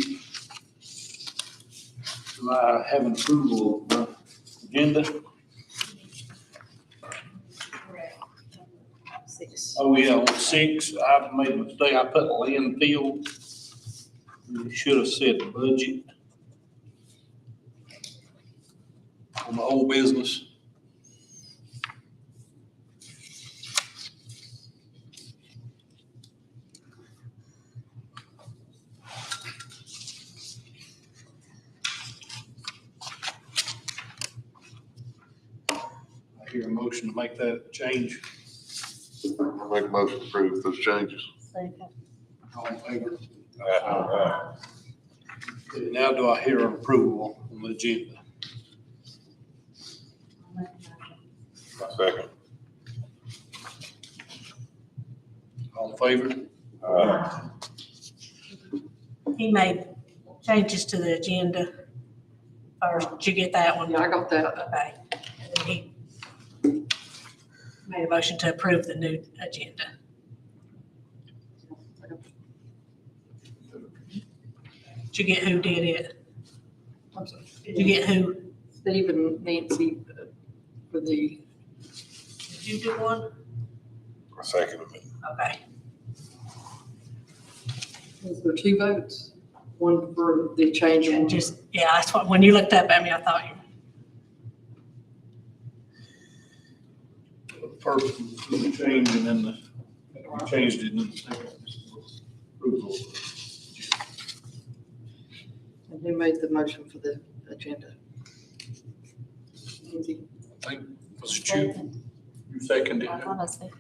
Do I have an approval of the agenda? Oh, yeah, on 6, I made a mistake. I put landfill. We should have said budget on the whole business. I hear a motion to make that change. I make a motion to approve those changes. All in favor? Okay, now do I hear an approval on the agenda? Second. All in favor? He made changes to the agenda first. Did you get that one? Yeah, I got that. Okay. And then he made a motion to approve the new agenda. Did you get who did it? I'm sorry. Did you get who? Steve and Nancy for the, Did you do one? I second it. Okay. was there 2 votes? One for the change Yeah, and just, yeah, that's what, when you looked up at me, I thought you. First, the change, and then we changed it in the second. Approval. and who made the motion for the agenda? Nancy. I think, was it you? You seconded I it? thought I said.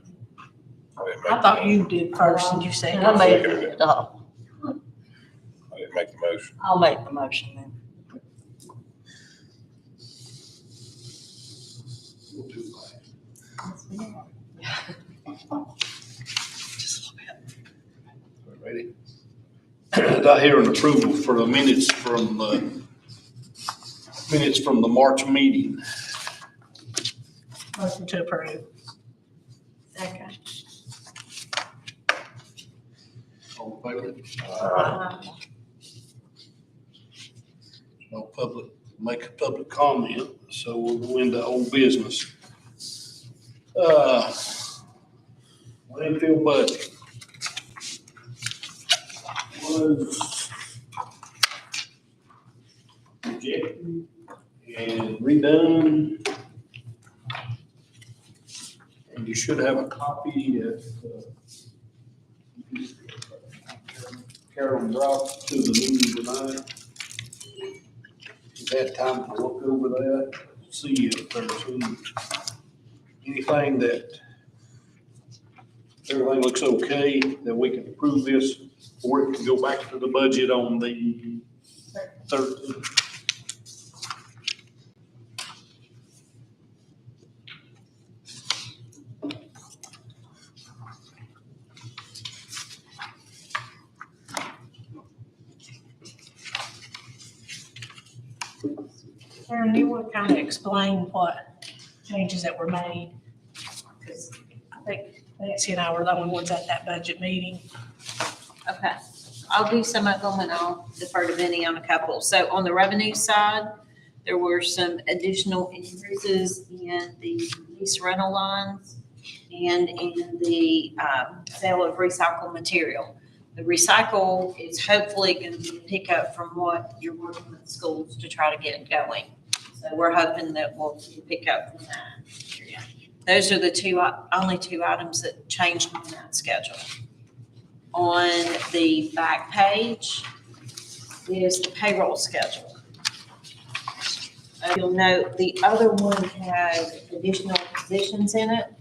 I didn't make I thought you did first, and you said. I made seconded it. Oh, I didn't make the motion. I'll make the motion then. Ready? Did I hear an approval for the minutes from the March meeting? Motion to approve. Second. All in favor? Uh, No public, make a public comment, so we'll go into old business. Landfill budget was rejected and redone. And you should have a copy if Carol dropped to the meeting tonight. Had time to look over that, see if there's anything that, everything looks okay, that we can approve this, or it can go back to the budget on the 13th. Karen, you want to kind of explain what changes that were made? Because I think Nancy and I were the only ones at that budget meeting. Okay, I'll do some of them and I'll defer to Vinnie on a couple. So on the revenue side, there were some additional increases in the lease rental lines and in the sale of recycled material. The recycle is hopefully going to be a pickup from what you're working with schools to try to get going. So we're hoping that we'll pick up from that area. Those are the only 2 items that changed on that schedule. On the back page is the payroll schedule. You'll note the other one had additional positions in it.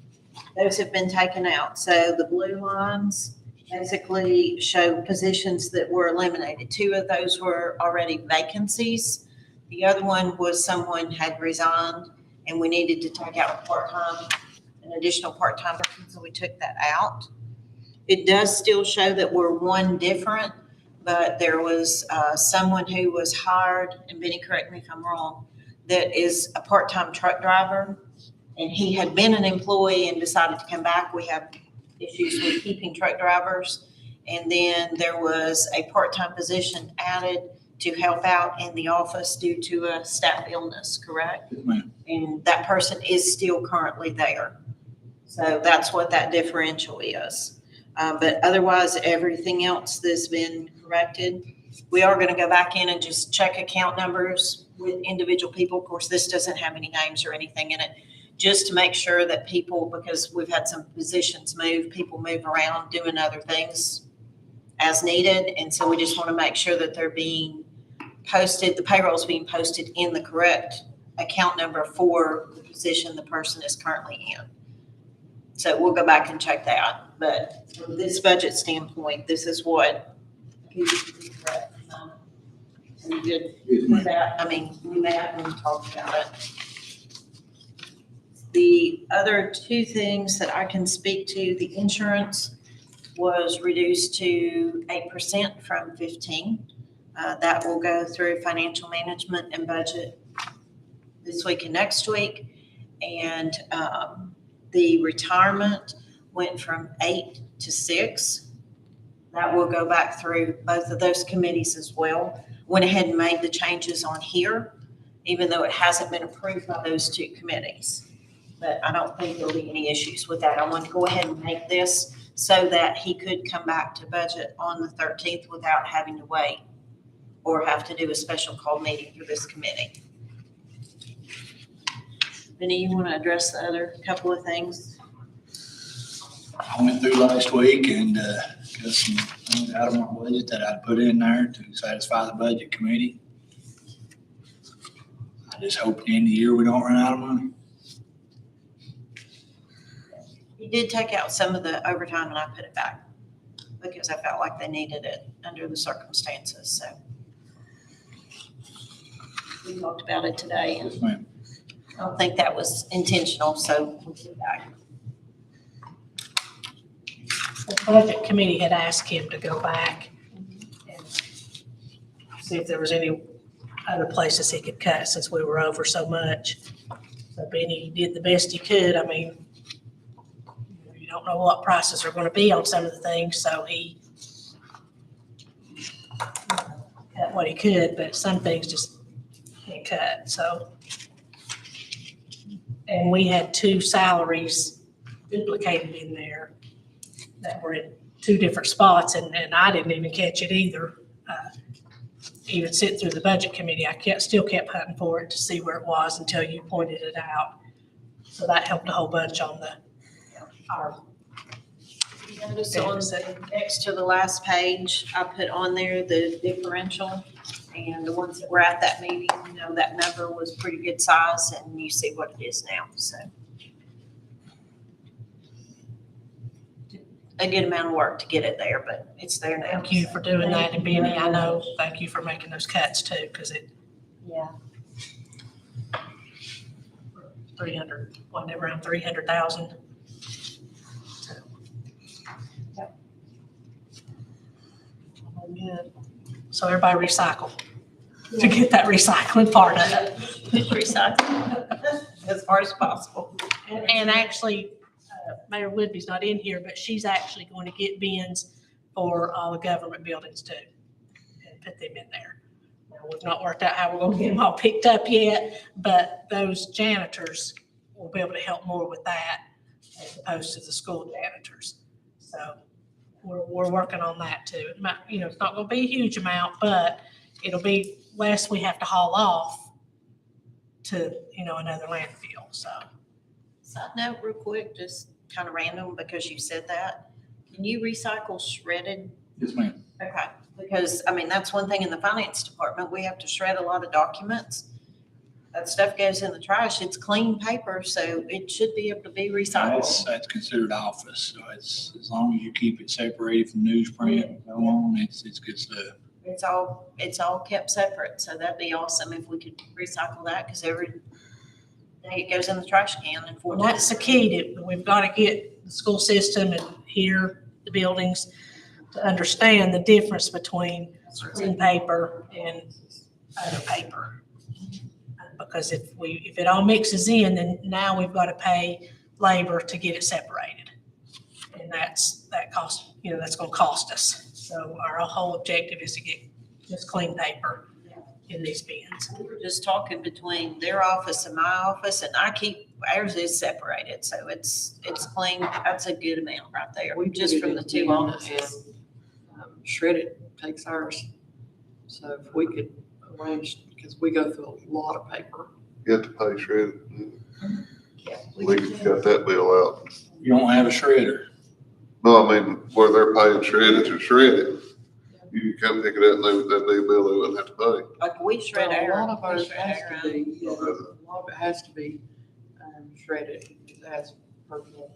Those have been taken out. So the blue lines basically show positions that were eliminated. 2 of those were already vacancies. The other one was someone had resigned and we needed to take out an additional part-time person, so we took that out. It does still show that we're 1 different, but there was someone who was hired, and Benny, correct me if I'm wrong, that is a part-time truck driver, and he had been an employee and decided to come back. We have issues with keeping truck drivers. And then there was a part-time position added to help out in the office due to a staff illness, correct? Yes, ma'am. And that person is still currently there. So that's what that differential is. But otherwise, everything else that's been corrected. We are gonna go back in and just check account numbers with individual people. Of course, this doesn't have any names or anything in it, just to make sure that people, because we've had some positions move, people move around doing other things as needed. And so we just want to make sure that they're being posted, the payroll's being posted in the correct account number for the position the person is currently in. So we'll go back and check that. But from this budget standpoint, this is what. We did that. I mean, we met and talked about it. The other 2 things that I can speak to, the insurance was reduced to 8% from 15%. That will go through financial management and budget this week and next week. And the retirement went from 8 to 6. That will go back through both of those committees as well. went ahead and made the changes on here, even though it hasn't been approved by those two committees. But I don't think there'll be any issues with that. I want to go ahead and make this so that he could come back to budget on the 13th without having to wait or have to do a special call meeting for this committee. Vinny, you want to address the other couple of things? I went through last week and got some things out of my budget that I put in there to satisfy the budget committee. I just hope at the end of the year we don't run out of money. He did take out some of the overtime and I put it back because I felt like they needed it under the circumstances, so. We talked about it today and Yes, ma'am. I don't think that was intentional, so we'll put it back. The budget committee had asked him to go back and see if there was any other places he could cut since we were over so much. So Benny did the best he could. I mean, you don't know what prices are gonna be on some of the things, so he cut what he could, but some things just can't cut, so. And we had two salaries duplicated in there that were in two different spots, and I didn't even catch it either. Even sitting through the budget committee, I still kept hunting for it to see where it was until you pointed it out. So that helped a whole bunch on our. You notice on the next to the last page, I put on there the differential and the ones that were at that meeting, you know, that number was pretty good size and you see what it is now, so. A good amount of work to get it there, but it's there now. Thank you for doing that, and Benny, I know, thank you for making those cuts too, because it, Yeah. 300, wasn't it around 300,000? Good. So everybody recycle to get that recycling part of it. Recycle as far as possible. And actually, Mayor Woodby's not in here, but she's actually going to get bins for all the government buildings too, and put them in there. Now, we've not worked out how we're gonna get them all picked up yet, but those janitors will be able to help more with that as opposed to the school janitors. So we're working on that too. It might, you know, it's not gonna be a huge amount, but it'll be less we have to haul off to, you know, another landfill, so. Side note real quick, just kind of random because you said that. Can you recycle shredded? Yes, ma'am. Okay, because, I mean, that's one thing in the finance department. We have to shred a lot of documents. That stuff goes in the trash. It's clean paper, so it should be able to be recycled. That's considered office, so it's, as long as you keep it separated from newsprint and so on, it's good stuff. It's all kept separate, so that'd be awesome if we could recycle that, because every day it goes in the trash can and Well, that's the key to, we've got to get the school system and here, the buildings, to understand the difference between clean paper and other paper. Because if it all mixes in, then now we've got to pay labor to get it separated. And that cost, you know, that's going to cost us. So our whole objective is to get just clean paper in these bins. We were just talking between their office and my office, and ours is separated, so it's clean. That's a good amount right there, just from the two offices. Shredded takes ours. So if we could arrange, because we go through a lot of paper. You have to pay shredded. We got that bill out. You don't have a shredder. No, I mean, where they're paying shredded to shred it. You can come pick it up and that new bill they wouldn't have to pay. Like we shred Well, our. A lot of ours we shred has our to own. be, a lot of it has to be shredded. It has personal.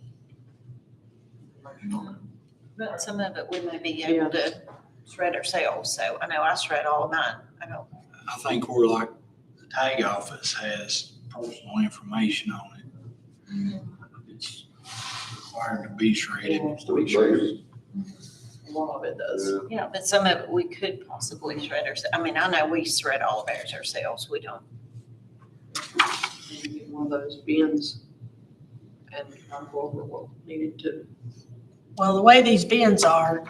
But some of it we may be able to shred ourselves, so I know I shred all of mine. I think we're like, the tag office has personal information on it. It's required to be shredded. A lot of it does. Yeah, but some of it we could possibly shred ourselves. I mean, I know we shred all of ours ourselves. We don't. You get one of those bins and go over what needed to. Well, the way these bins are,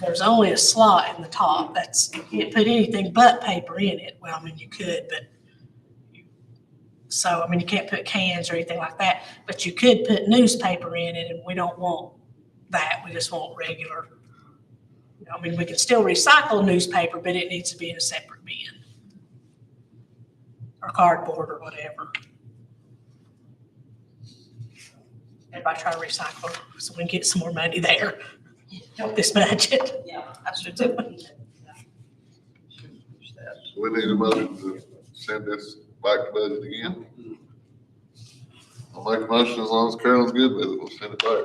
there's only a slot in the top. That's, you can't put anything but paper in it. Well, I mean, you could, but so, I mean, you can't put cans or anything like that, but you could put newspaper in it, and we don't want that. We just want regular. I mean, we can still recycle newspaper, but it needs to be in a separate bin. Or cardboard or whatever. Everybody try to recycle so we can get some more money there. Help this budget. Yeah, I should do. We need a motion to send this back to budget again. I'll make a motion as long as Carolyn's good with it, we'll send it back.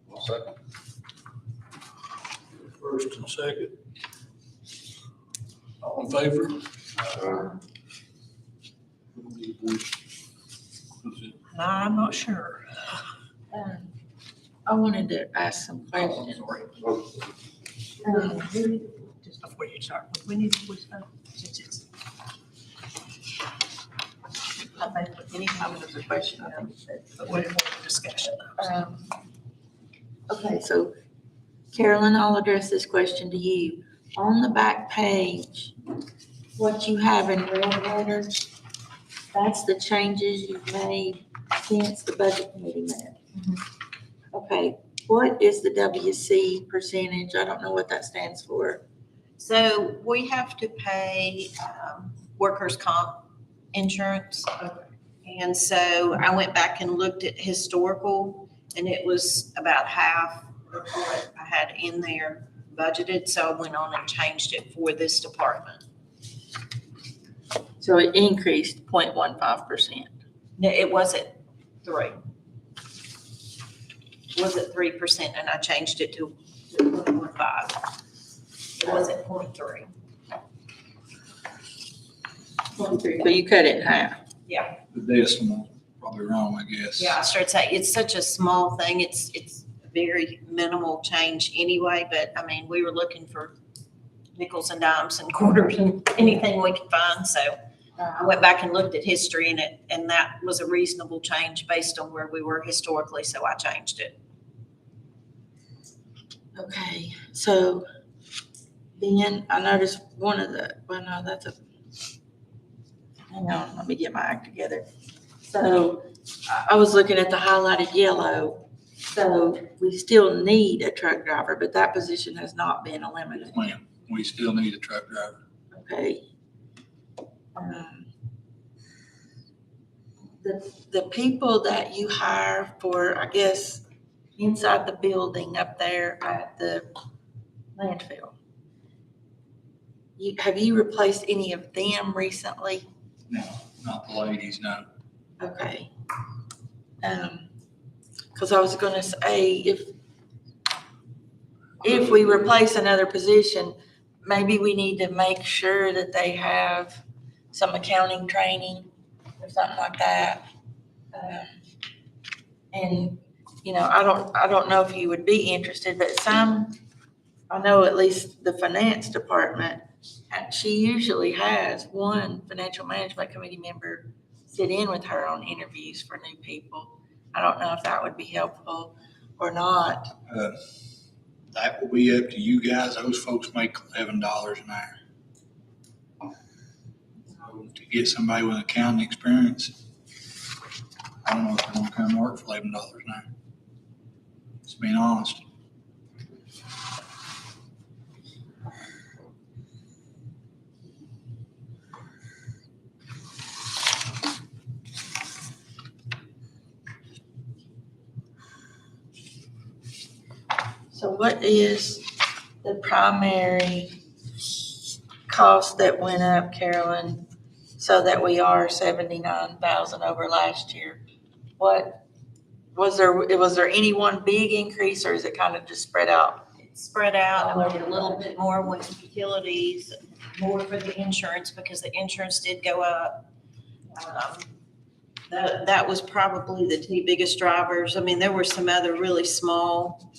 One second. First and second. All in favor? No, I'm not sure. I wanted to ask some questions. Just before you start, we need to, since it's. I think anytime there's a question, I think that we're more discussion. Okay, so Carolyn, I'll address this question to you. On the back page, what you have in red letters, that's the changes you've made since the budget committee met. Okay, what is the WC percentage? I don't know what that stands for. So we have to pay workers' comp insurance. And so I went back and looked at historical, and it was about half of what I had in there budgeted. So I went on and changed it for this department. So it increased 0.15%. No, it wasn't 3. It wasn't 3%, and I changed it to 0.15. It wasn't 0.3. So you cut it in half. Yeah. The decimal, probably wrong, I guess. Yeah, I started saying, it's such a small thing, it's a very minimal change anyway, but I mean, we were looking for nickels and dimes and quarters and anything we could find, so I went back and looked at history and that was a reasonable change based on where we were historically, so I changed it. Okay, so then I noticed one of the, well, no, that's a, hang on, let me get my act together. So I was looking at the highlighted yellow. So we still need a truck driver, but that position has not been eliminated. Ma'am, we still need a truck driver. Okay. The people that you hire for, I guess, inside the building up there at the landfill, have you replaced any of them recently? No, not the ladies, no. Okay. Cause I was gonna say, if we replace another position, maybe we need to make sure that they have some accounting training or something like that. And, you know, I don't know if you would be interested, but I know at least the finance department, she usually has one financial management committee member sit in with her on interviews for new people. I don't know if that would be helpful or not. That will be up to you guys. Those folks make $11 an hour. So to get somebody with accounting experience, I don't know if they're gonna come work for $11 an hour. Just being honest. So what is the primary cost that went up, Carolyn, so that we are 79,000 over last year? What, was there any one big increase, or is it kind of just spread out? It's spread out, and maybe a little bit more with utilities, more for the insurance, because the insurance did go up. That was probably the 2 biggest drivers. I mean, there were some other really small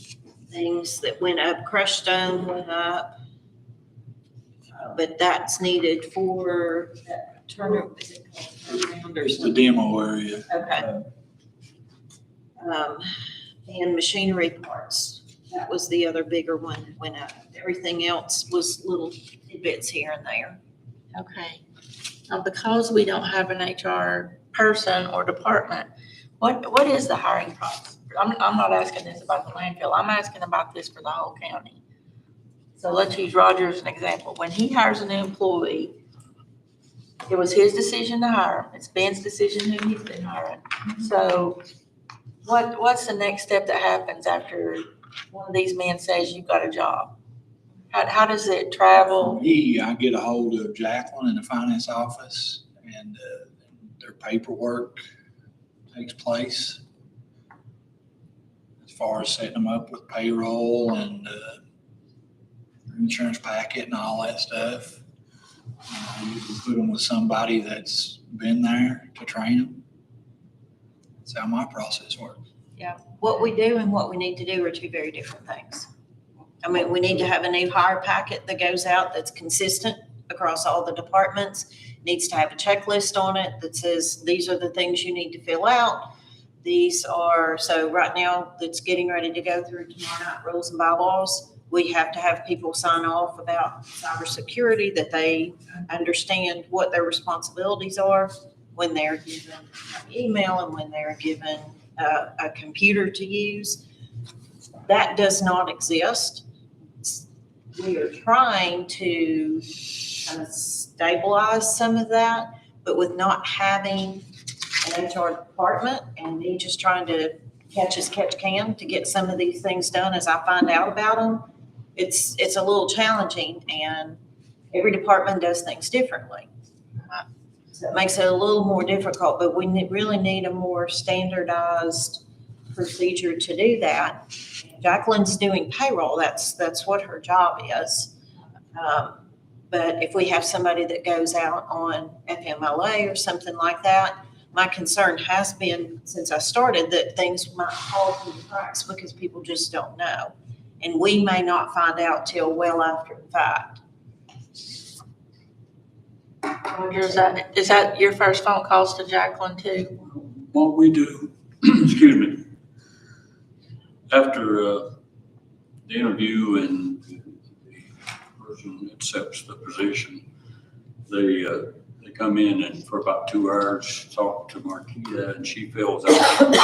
things that went up. Crushed stone went up. But that's needed for that turnaround. It's the demo area. Okay. And machinery parts. That was the other bigger one that went up. Everything else was little bits here and there. Okay. Now, because we don't have an HR person or department, what is the hiring process? I'm not asking this about the landfill. I'm asking about this for the whole county. So let's use Roger as an example. When he hires a new employee, it was his decision to hire him. It's Ben's decision who he's been hiring. So what's the next step that happens after one of these men says you've got a job? How does it travel? For me, I get a hold of Jacqueline in the finance office, and their paperwork takes place as far as setting them up with payroll and insurance packet and all that stuff. I usually put them with somebody that's been there to train them. That's how my process works. What we do and what we need to do are two very different things. I mean, we need to have a new hire packet that goes out that's consistent across all the departments. Needs to have a checklist on it that says, these are the things you need to fill out. These are, so right now, that's getting ready to go through tomorrow night, rules and bylaws. We have to have people sign off about cybersecurity, that they understand what their responsibilities are when they're given an email and when they're given a computer to use. That does not exist. We are trying to kind of stabilize some of that, but with not having an HR department and me just trying to catch as catch can to get some of these things done as I find out about them, it's a little challenging, and every department does things differently. So it makes it a little more difficult, but we really need a more standardized procedure to do that. Jacqueline's doing payroll. That's what her job is. But if we have somebody that goes out on FMLA or something like that, my concern has been since I started that things might fall through the cracks because people just don't know. And we may not find out till well after the fact. Is that your first phone calls to Jacqueline too? What we do, excuse me, after the interview and the person accepts the position, they come in and for about 2 hours talk to Marquita, and she fills out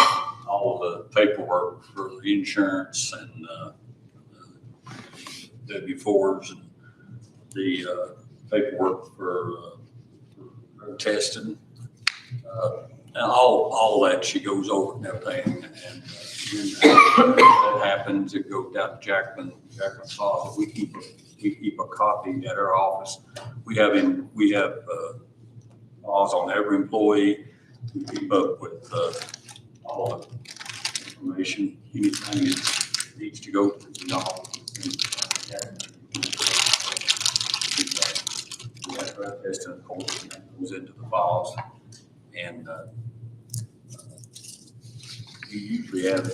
all the paperwork for the insurance and W-4s and the paperwork for testing. And all that, she goes over and everything, and when that happens, it goes down to Jacqueline's office. We keep a copy at our office. We have laws on every employee. We keep up with all the information, anything that needs to go to the office. We have drug testing, of course, and that goes into the files. And we usually have a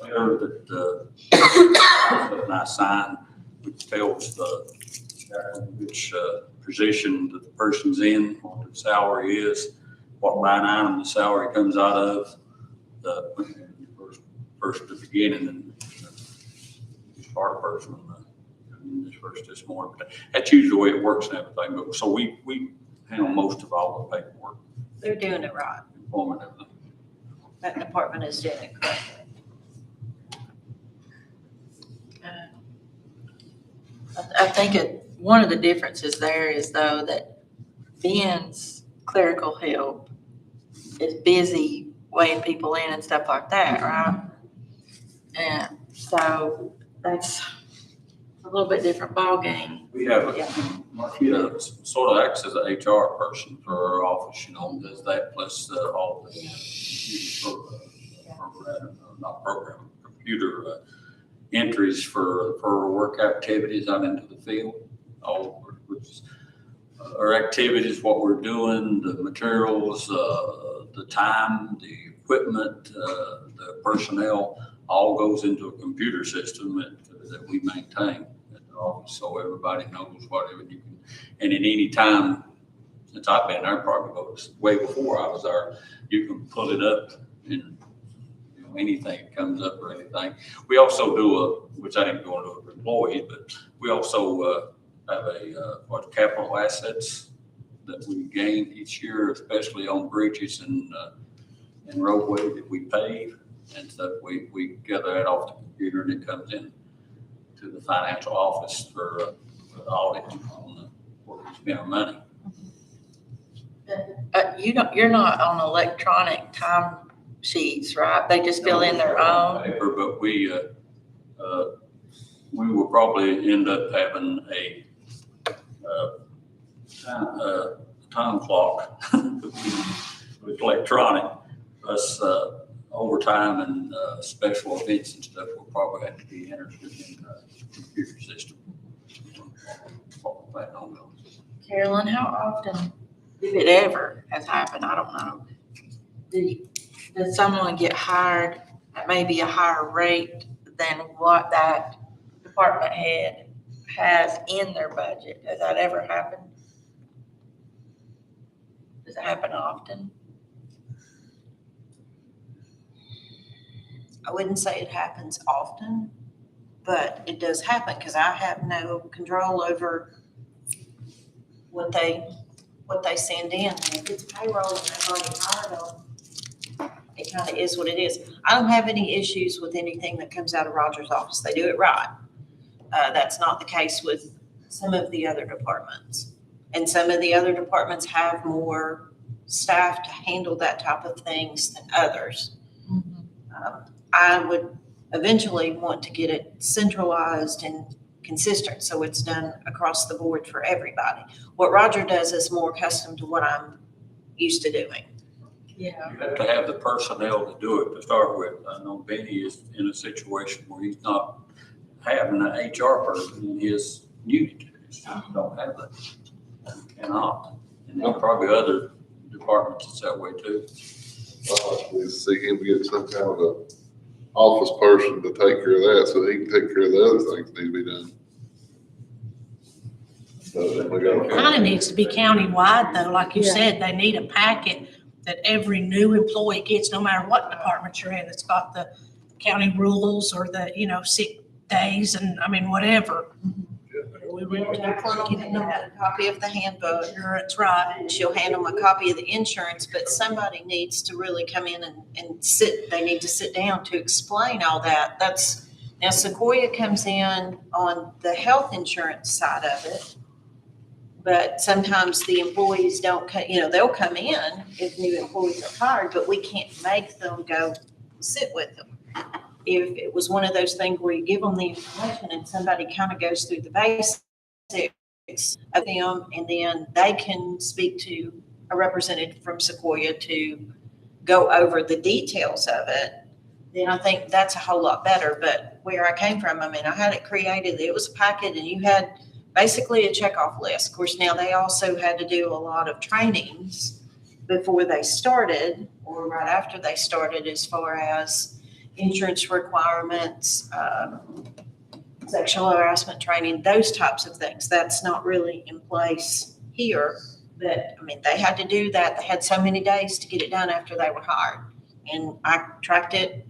letter that I sign, which tells which position the person's in, what the salary is, what line item the salary comes out of, first at the beginning, and start person this morning. But that's usually the way it works and everything. But so we handle most of all the paperwork. They're doing it right. Employment, everything. That department is doing it correctly. I think one of the differences there is though that Ben's clerical help is busy weighing people in and stuff like that, right? And so that's a little bit different ballgame. We have, Marquita sort of acts as an HR person for our office, does that plus all the computer entries for work activities out into the field. Our activities, what we're doing, the materials, the time, the equipment, the personnel, all goes into a computer system that we maintain at the office, so everybody knows whatever you can. And at any time, since I've been there, probably way before I was there, you can pull it up and anything that comes up or anything. We also do which I didn't go into with employees, but we also have capital assets that we gain each year, especially on bridges and roadway that we pave and stuff. We gather that off the computer and it comes in to the financial office for audit on where we spend our money. You're not on electronic time sheets, right? They just fill in their own? Paper, but we will probably end up having a time clock with electronic, plus overtime and special events and stuff will probably have to be entered in the computer system. Carolyn, how often, if it ever has happened, I don't know, does someone get hired at maybe a higher rate than what that department head has in their budget? Does that ever happen? Does it happen often? I wouldn't say it happens often, but it does happen because I have no control over what they send in. And if it's payroll and they've already hired them, it kind of is what it is. I don't have any issues with anything that comes out of Roger's office. They do it right. That's not the case with some of the other departments. And some of the other departments have more staff to handle that type of things than others. I would eventually want to get it centralized and consistent, so it's done across the board for everybody. What Roger does is more custom to what I'm used to doing. Yeah. You have to have the personnel to do it to start with. I know Benny is in a situation where he's not having an HR person in his unit. He don't have that. He cannot. And there are probably other departments that's that way too. We see him get some kind of a office person to take care of that, so he can take care of the other things that need to be done. Kind of needs to be countywide though, like you said, they need a packet that every new employee gets, no matter what department you're in. It's got the county rules or the, sick days and, whatever. Jacqueline will hand them a copy of the handbook. That's right. And she'll hand them a copy of the insurance, but somebody needs to really come in and sit, they need to sit down to explain all that. Now Sequoia comes in on the health insurance side of it, but sometimes the employees don't, they'll come in if new employees are hired, but we can't make them go sit with them. If it was one of those things where you give them the information and somebody kind of goes through the basics of them, and then they can speak to a representative from Sequoia to go over the details of it, then I think that's a whole lot better. But where I came from, I had it created, it was a packet and you had basically a checkoff list. Of course, now they also had to do a lot of trainings before they started or right after they started, as far as insurance requirements, sexual harassment training, those types of things. That's not really in place here. But they had to do that. They had so many days to get it done after they were hired. And I tracked it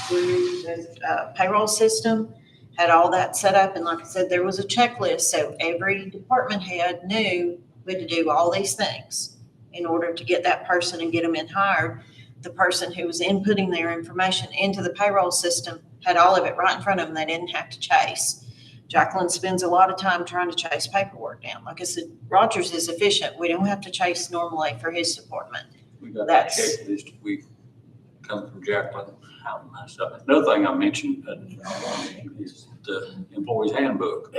through the payroll system, had all that set up. And like I said, there was a checklist. So every department head knew we had to do all these things in order to get that person and get them in hired. The person who was inputting their information into the payroll system had all of it right in front of them. They didn't have to chase. Jacqueline spends a lot of time trying to chase paperwork down. Like I said, Rogers is efficient. We don't have to chase normally for his department. We got that checklist. We come from Jacqueline. Another thing I mentioned is the employee's handbook.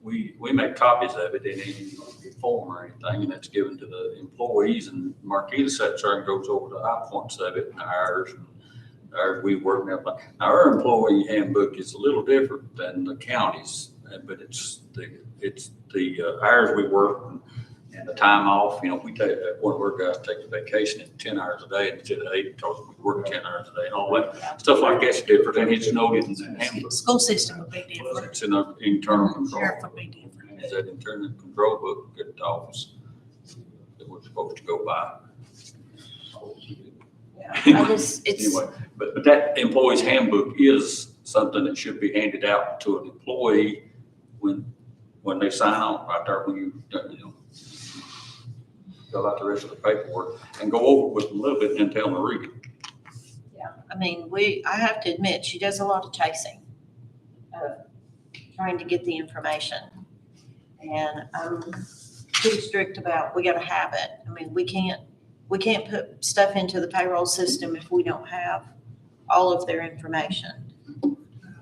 We make copies of it in any form or anything, and that's given to the employees, and Marquita sits there and goes over the high points of it and ours we work now. Now, our employee handbook is a little different than the county's, but it's the hours we work and the time off. We take one of our guys takes a vacation at 10 hours a day instead of 8 because we work 10 hours a day and all that stuff like that's different, and it's noted in the handbook. School system would be different. It's in the internal control. Sheriff would be different. Is that internal control book at the office that we're supposed to go by? I just, it's, Anyway, but that employee's handbook is something that should be handed out to an employee when they sign on, right there, when you know, fill out the rest of the paperwork and go over it with them a little bit and then tell them to read it. I mean, I have to admit, she does a lot of chasing, trying to get the information. And I'm too strict about, we gotta have it. I mean, we can't put stuff into the payroll system if we don't have all of their information.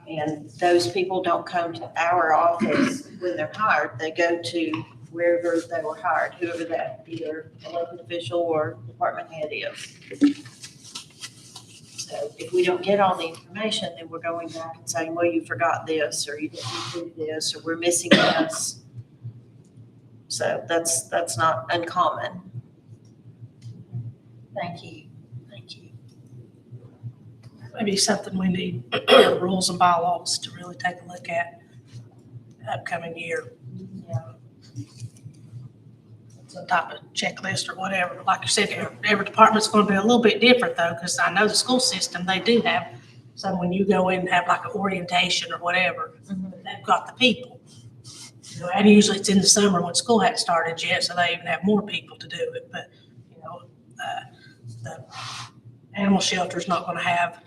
And those people don't come to our office when they're hired. They go to wherever they were hired, whoever that either elected official or department head is. So if we don't get all the information, then we're going back and saying, well, you forgot this, or you didn't include this, or we're missing this. So that's not uncommon. Thank you, thank you. Maybe something we need rules and bylaws to really take a look at upcoming year. Some type of checklist or whatever. Like you said, every department's gonna be a little bit different though, because I know the school system, they do have some, when you go in and have like an orientation or whatever, they've got the people. You know, and usually it's in the summer when school hadn't started yet, so they even have more people to do it, but, you know, the animal shelter's not gonna have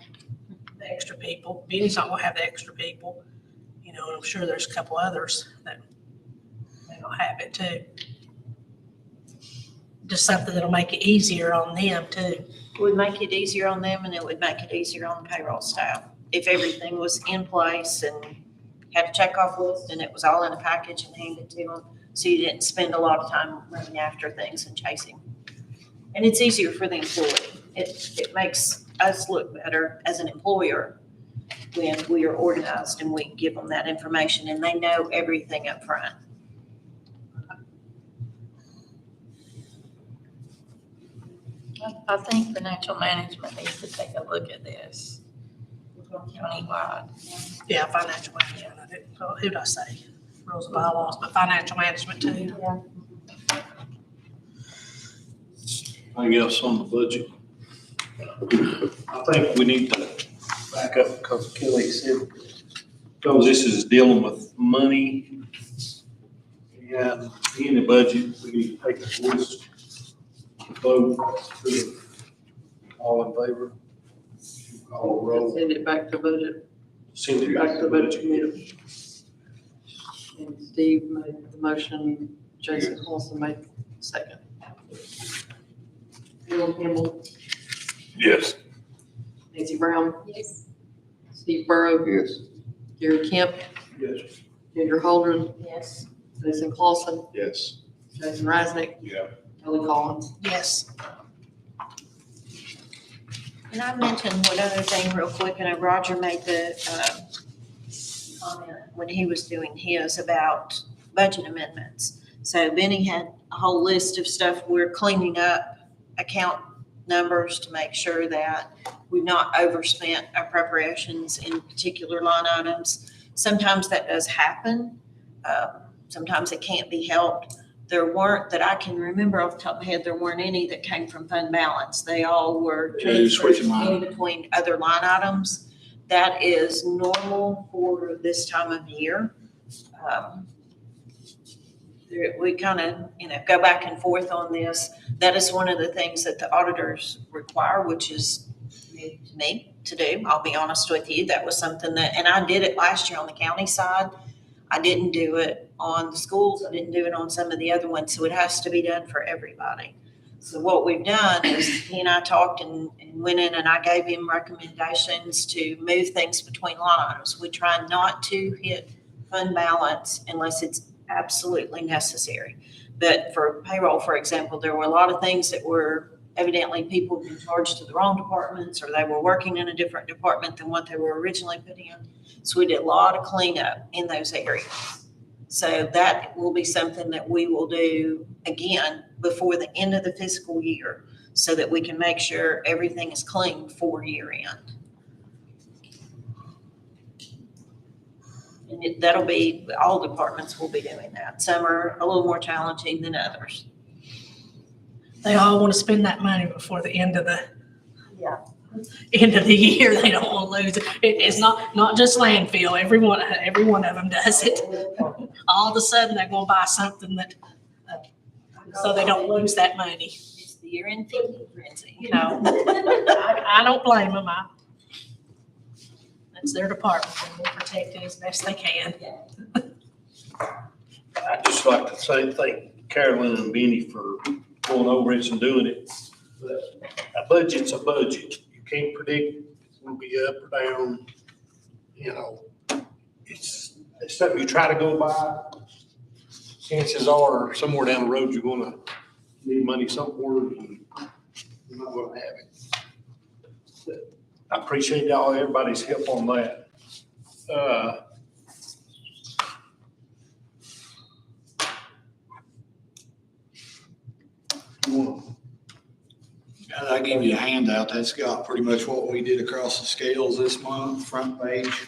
the extra people, Benny's not gonna have the extra people, you know, and I'm sure there's a couple others that they don't have it too. Just something that'll make it easier on them too. It would make it easier on them, and it would make it easier on the payroll staff. If everything was in place and had a checkoff list and it was all in a package and handed to them, so you didn't spend a lot of time running after things and chasing. And it's easier for the employee. It makes us look better as an employer when we are organized and we give them that information and they know everything up front. I think financial management needs to take a look at this countywide. Yeah, financial management, who did I say? Rules and bylaws, but financial management too. Anything else on the budget? I think we need to back up because Kelly said, because this is dealing with money and in the budget, we need to take a voice vote. All in favor? Call the roll. Send it back to budget, Send it back to budget committee. And Steve made the motion, Jason Wilson made the second. Bill Campbell, Yes. Nancy Brown, Yes. Steve Burrow, Yes. Gary Kemp, Yes. Ginger Holdren, Yes. Jason Clausen, Yes. Jason Reisnick, Yeah. Kelly Collins. Yes. And I mentioned one other thing real quick, and Roger made the comment when he was doing his about budget amendments. So Benny had a whole list of stuff we're cleaning up, account numbers to make sure that we've not overspent our preparations in particular line items. Sometimes that does happen. Sometimes it can't be helped. There weren't, that I can remember off the top of my head, there weren't any that came from fund balance. They all were Yeah, you're switching transferred line. in between other line items. That is normal for this time of year. We kind of, go back and forth on this. That is one of the things that the auditors require, which is new to me to do. I'll be honest with you. That was something that, and I did it last year on the county side. I didn't do it on the schools. I didn't do it on some of the other ones. So it has to be done for everybody. So what we've done is he and I talked and went in and I gave him recommendations to move things between line items. We try not to hit fund balance unless it's absolutely necessary. But for payroll, for example, there were a lot of things that were evidently people been charged to the wrong departments, or they were working in a different department than what they were originally put in. So we did a lot of cleanup in those areas. So that will be something that we will do again before the end of the fiscal year so that we can make sure everything is clean for year end. And that'll be, all departments will be doing that. Some are a little more challenging than others. They all want to spend that money before the end of the end of the year, they don't want to lose it. It's not just landfill, every one of them does it. All of a sudden, they're gonna buy something that, so they don't lose that money, It's the year-end thinking frenzy. you know. I don't blame them, that's their department, and they'll protect it as best they can. I'd just like to say thank Carolyn and Benny for going over this and doing it. But a budget's a budget. You can't predict it's gonna be up or down. You know, it's something you try to go by. Chances are somewhere down the road, you're gonna need money somewhere and you're not gonna have it. But I appreciate everybody's help on that. I give you a handout. That's got pretty much what we did across the scales this month, front page.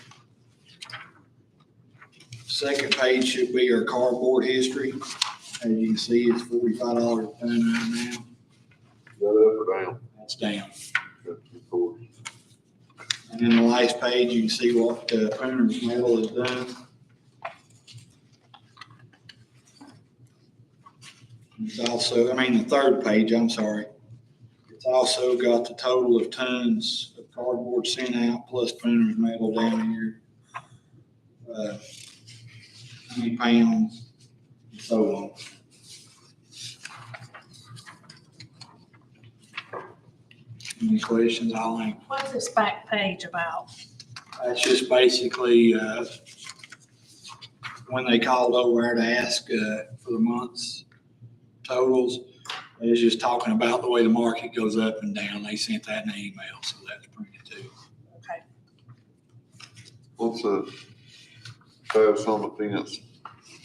Second page should be our cardboard history. As you can see, it's $45 a ton right now. Is that up or down? That's down. Of course. And then the last page, you can see what Printer's Metal has done. It's also, the third page, I'm sorry. It's also got the total of tons of cardboard sent out plus Printer's Metal down here. How many pounds, and so on. Any questions, Eileen? What's this back page about? That's just basically, when they called over there to ask, for the month's totals, they was just talking about the way the market goes up and down. They sent that in an email, so that's printed too. Okay. What's the status on the fence?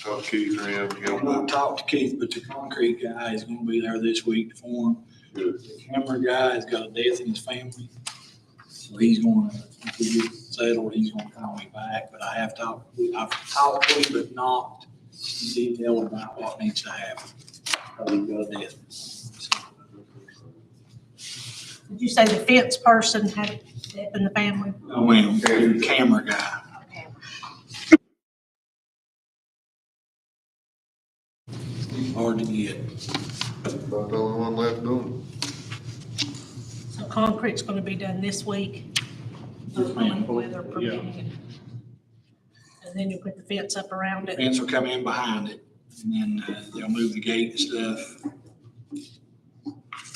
Talk to Keith or him, I'm not talked to Keith, but the concrete guy is gonna be there this week to form. Good. The camera guy has got a death in his family, so he's gonna, if he gets settled, he's gonna call me back, but I've talked to him, but not in detail about what needs to happen. Because he's got a death. Did you say the fence person had a death in the family? I mean, the camera guy. Hard to get. About the only one left doing So concrete's gonna be done this week? Weather permitting. And then you put the fence up around it? Fence will come in behind it, and then they'll move the gate and stuff.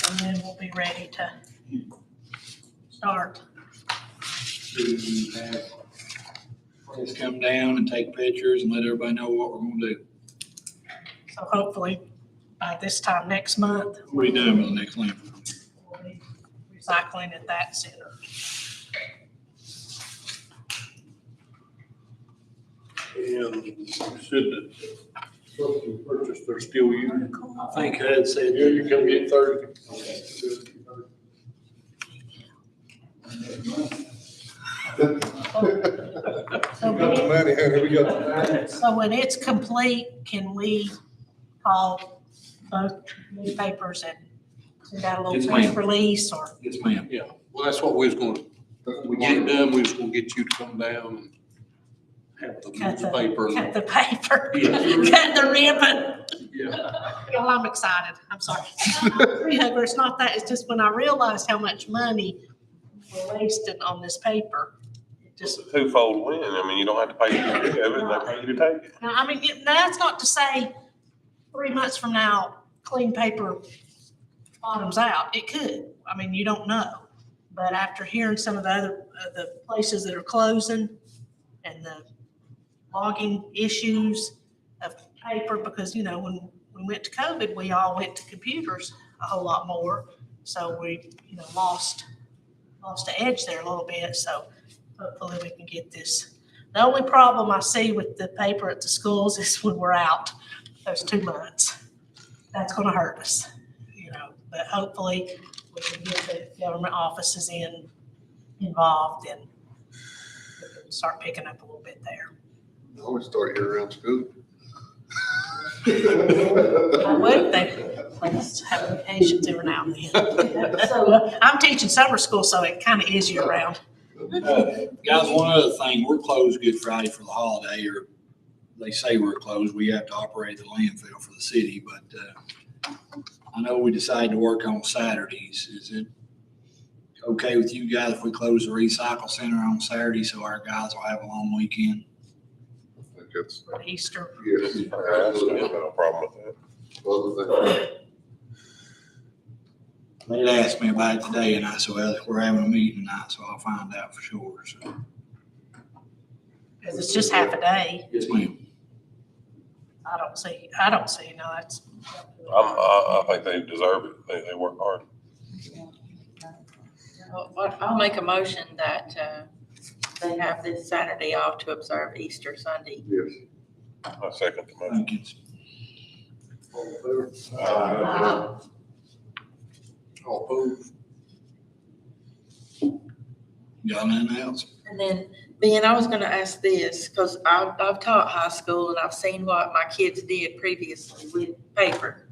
And then we'll be ready to start. To have friends come down and take pictures and let everybody know what we're gonna do. So hopefully by this time next month, What are you doing with the next landfill? we'll be recycling at that center. And you said that something purchased, they're still using. I think Hud said. Yeah, you come get 30. So when it's complete, can we call both newspapers and send out a Yes, little ma'am. press release or? Yes, ma'am. Yeah, well, that's what we was gonna, when we get it done, we was gonna get you to come down and have the Cut the- paper. Cut the paper, Yeah. cut the ribbon. Yeah. Well, I'm excited. I'm sorry. Tree hugger, it's not that. It's just when I realized how much money we're wasting on this paper. It just, It's a twofold win. I mean, you don't have to pay to get it, they pay you to take it. now, I mean, that's not to say 3 months from now, clean paper bottoms out. It could. I mean, you don't know. But after hearing some of the other, the places that are closing and the logging issues of paper, because, when we went to COVID, we all went to computers a whole lot more. So we, lost the edge there a little bit. So hopefully we can get this. The only problem I see with the paper at the schools is when we're out those 2 months. That's gonna hurt us, but hopefully we can get the government offices involved and we can start picking up a little bit there. I always start here around school. Well, let's have patience every now and then. So I'm teaching summer school, so it kind of is year round. Guys, one other thing, we're closed Good Friday for the holiday, or they say we're closed. We have to operate the landfill for the city, but I know we decided to work on Saturdays. Is it okay with you guys if we close the recycle center on Saturday so our guys will have a long weekend? I think that's, For Easter. yes. No problem with that. Other than, They asked me about it today, and I said, well, we're having a meeting tonight, so I'll find out for sure, so. Because it's just half a day. Yes, ma'am. I don't see, no, that's. I think they deserve it. They work hard. I'll make a motion that, they have this Saturday off to observe Easter Sunday. yes. I second the motion. Thank you. All in favor? All opposed? Got anything else? And then, Ben, I was gonna ask this, because I've taught high school and I've seen what my kids did previously with paper.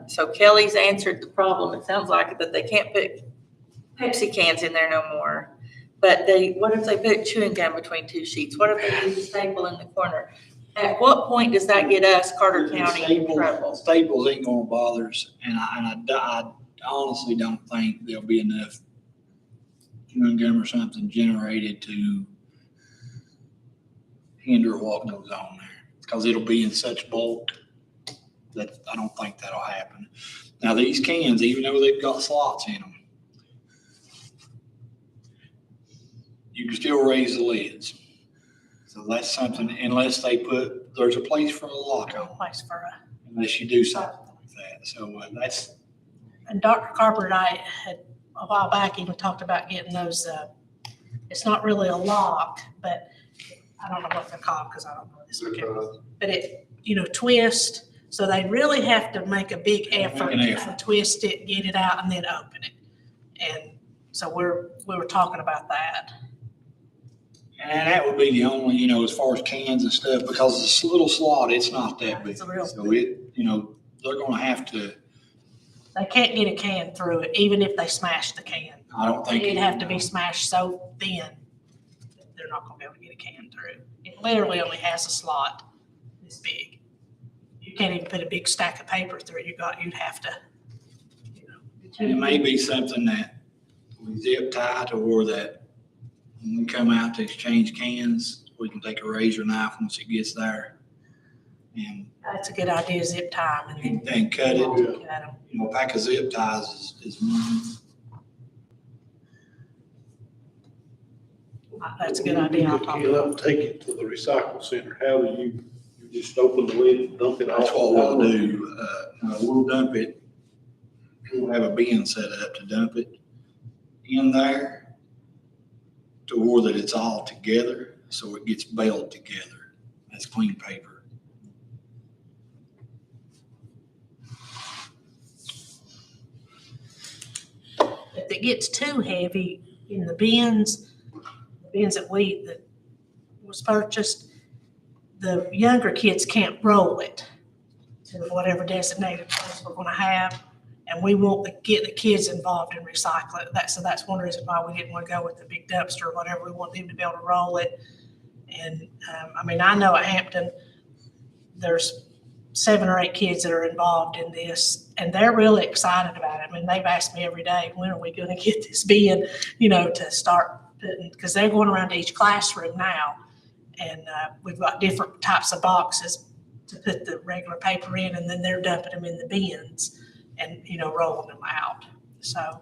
So Kelly's answered the problem. It sounds like that they can't put Pepsi cans in there no more. But what if they put chewing gum between two sheets? What if they use a staple in the corner? At what point does that get us, Carter County, in trouble? Staples ain't gonna bother us, and I honestly don't think there'll be enough chewing gum or something generated to hinder what goes on there, because it'll be in such bulk that I don't think that'll happen. Now, these cans, even though they've got slots in them, you can still raise the lids. So that's something, unless there's a place for a lock No on, place for a. unless you do something like that. So that's, And Dr. Carper and I had, a while back, even talked about getting those, it's not really a lock, but I don't know what they're called, because I don't know this. But it, twist, so they really have to make a big effort to twist it, get it out, and then open it. And so we were talking about that. and that would be the only, as far as cans and stuff, because this little slot, it's not that big. It's a real So they're gonna have to, They can't get a can through it, even if they smash the can. I don't think. It'd have to be smashed so thin that they're not gonna be able to get a can through. It literally only has a slot this big. You can't even put a big stack of paper through it. You'd have to, And it may be something that we zip tie to, or that when we come out to exchange cans, we can take a razor knife once it gets there and That's a good idea, zip tie 'em and then. cut it. Cut 'em. A pack of zip ties is one. That's a good idea. I'll talk about it. Take it to the recycle center. How do you just open the lid and dump it off? That's what we'll do. We'll dump it. We'll have a bin set up to dump it in there to where that it's all together, so it gets baled together. That's clean paper. If it gets too heavy in the bins that was purchased, the younger kids can't roll it to whatever designated place we're gonna have. And we want to get the kids involved in recycling. So that's one reason why we didn't want to go with the big dumpster or whatever. We want them to be able to roll it. And, I know at Hampton, there's 7 or 8 kids that are involved in this, and they're really excited about it. They've asked me every day, when are we gonna get this bin, to start putting, because they're going around to each classroom now. And, we've got different types of boxes to put the regular paper in, and then they're dumping them in the bins and, rolling them out. So,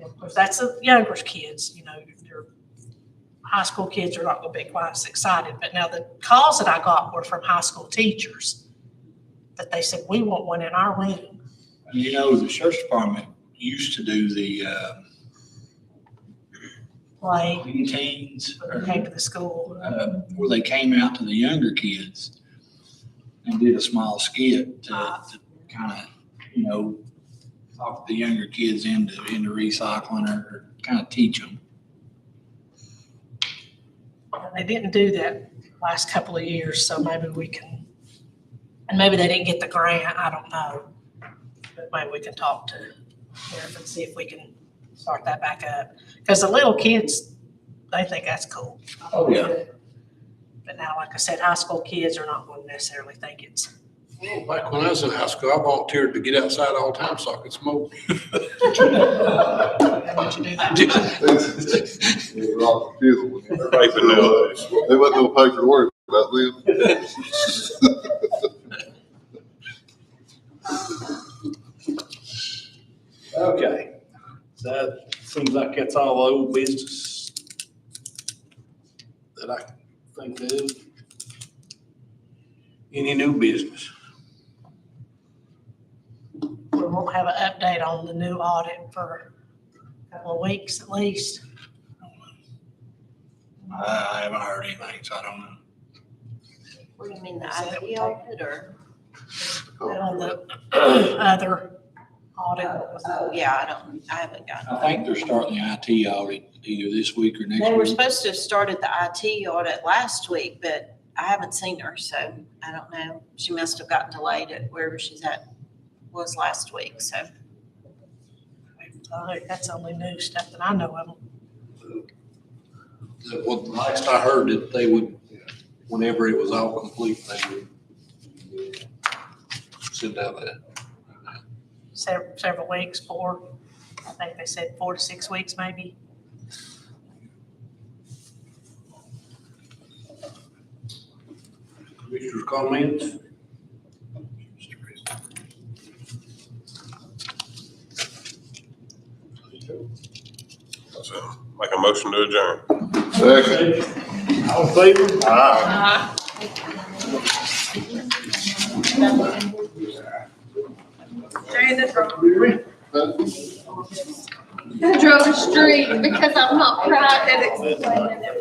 of course, that's the younger kids, your high school kids are not gonna be quite as excited. But now the calls that I got were from high school teachers that they said, we want one in our room. The sheriff's department used to do the Like, teens, when they came to the school. where they came out to the younger kids and did a small skit to kind of, talk the younger kids into recycling or kind of teach them. They didn't do that last couple of years, so maybe we can, and maybe they didn't get the grant, I don't know. But maybe we can talk to Sheriff and see if we can start that back up. Because the little kids, they think that's cool. Oh, yeah. But now, like I said, high school kids are not going to necessarily think it's. Well, back when I was in high school, I volunteered to get outside all the time so I could smoke. Why don't you do that? It's not confusing when They're vaping nowadays. They wasn't no paper to worry about then. Okay, that seems like that's all the old business that I can think of. Any new business? We won't have an update on the new audit for a couple of weeks at least. I haven't heard anything, so I don't know. What do you mean, the IT audit or? On the other audit. Oh, yeah, I haven't gotten. I think they're starting the IT audit either this week or next They were week. supposed to have started the IT audit last week, but I haven't seen her, so I don't know. She must have gotten delayed at wherever she's at, was last week, so. That's the only new stuff that I know of. Well, last I heard that they would, whenever it was all complete, they would send out that. Several weeks, I think they said 4 to 6 weeks maybe. Commissioners' comments? So make a motion to adjourn. Second. All in favor? I drove the street because I'm not proud at explaining it.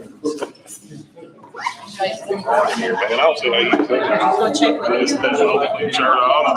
Man, I'll see how you do it. Go check with these. Sure, I'll-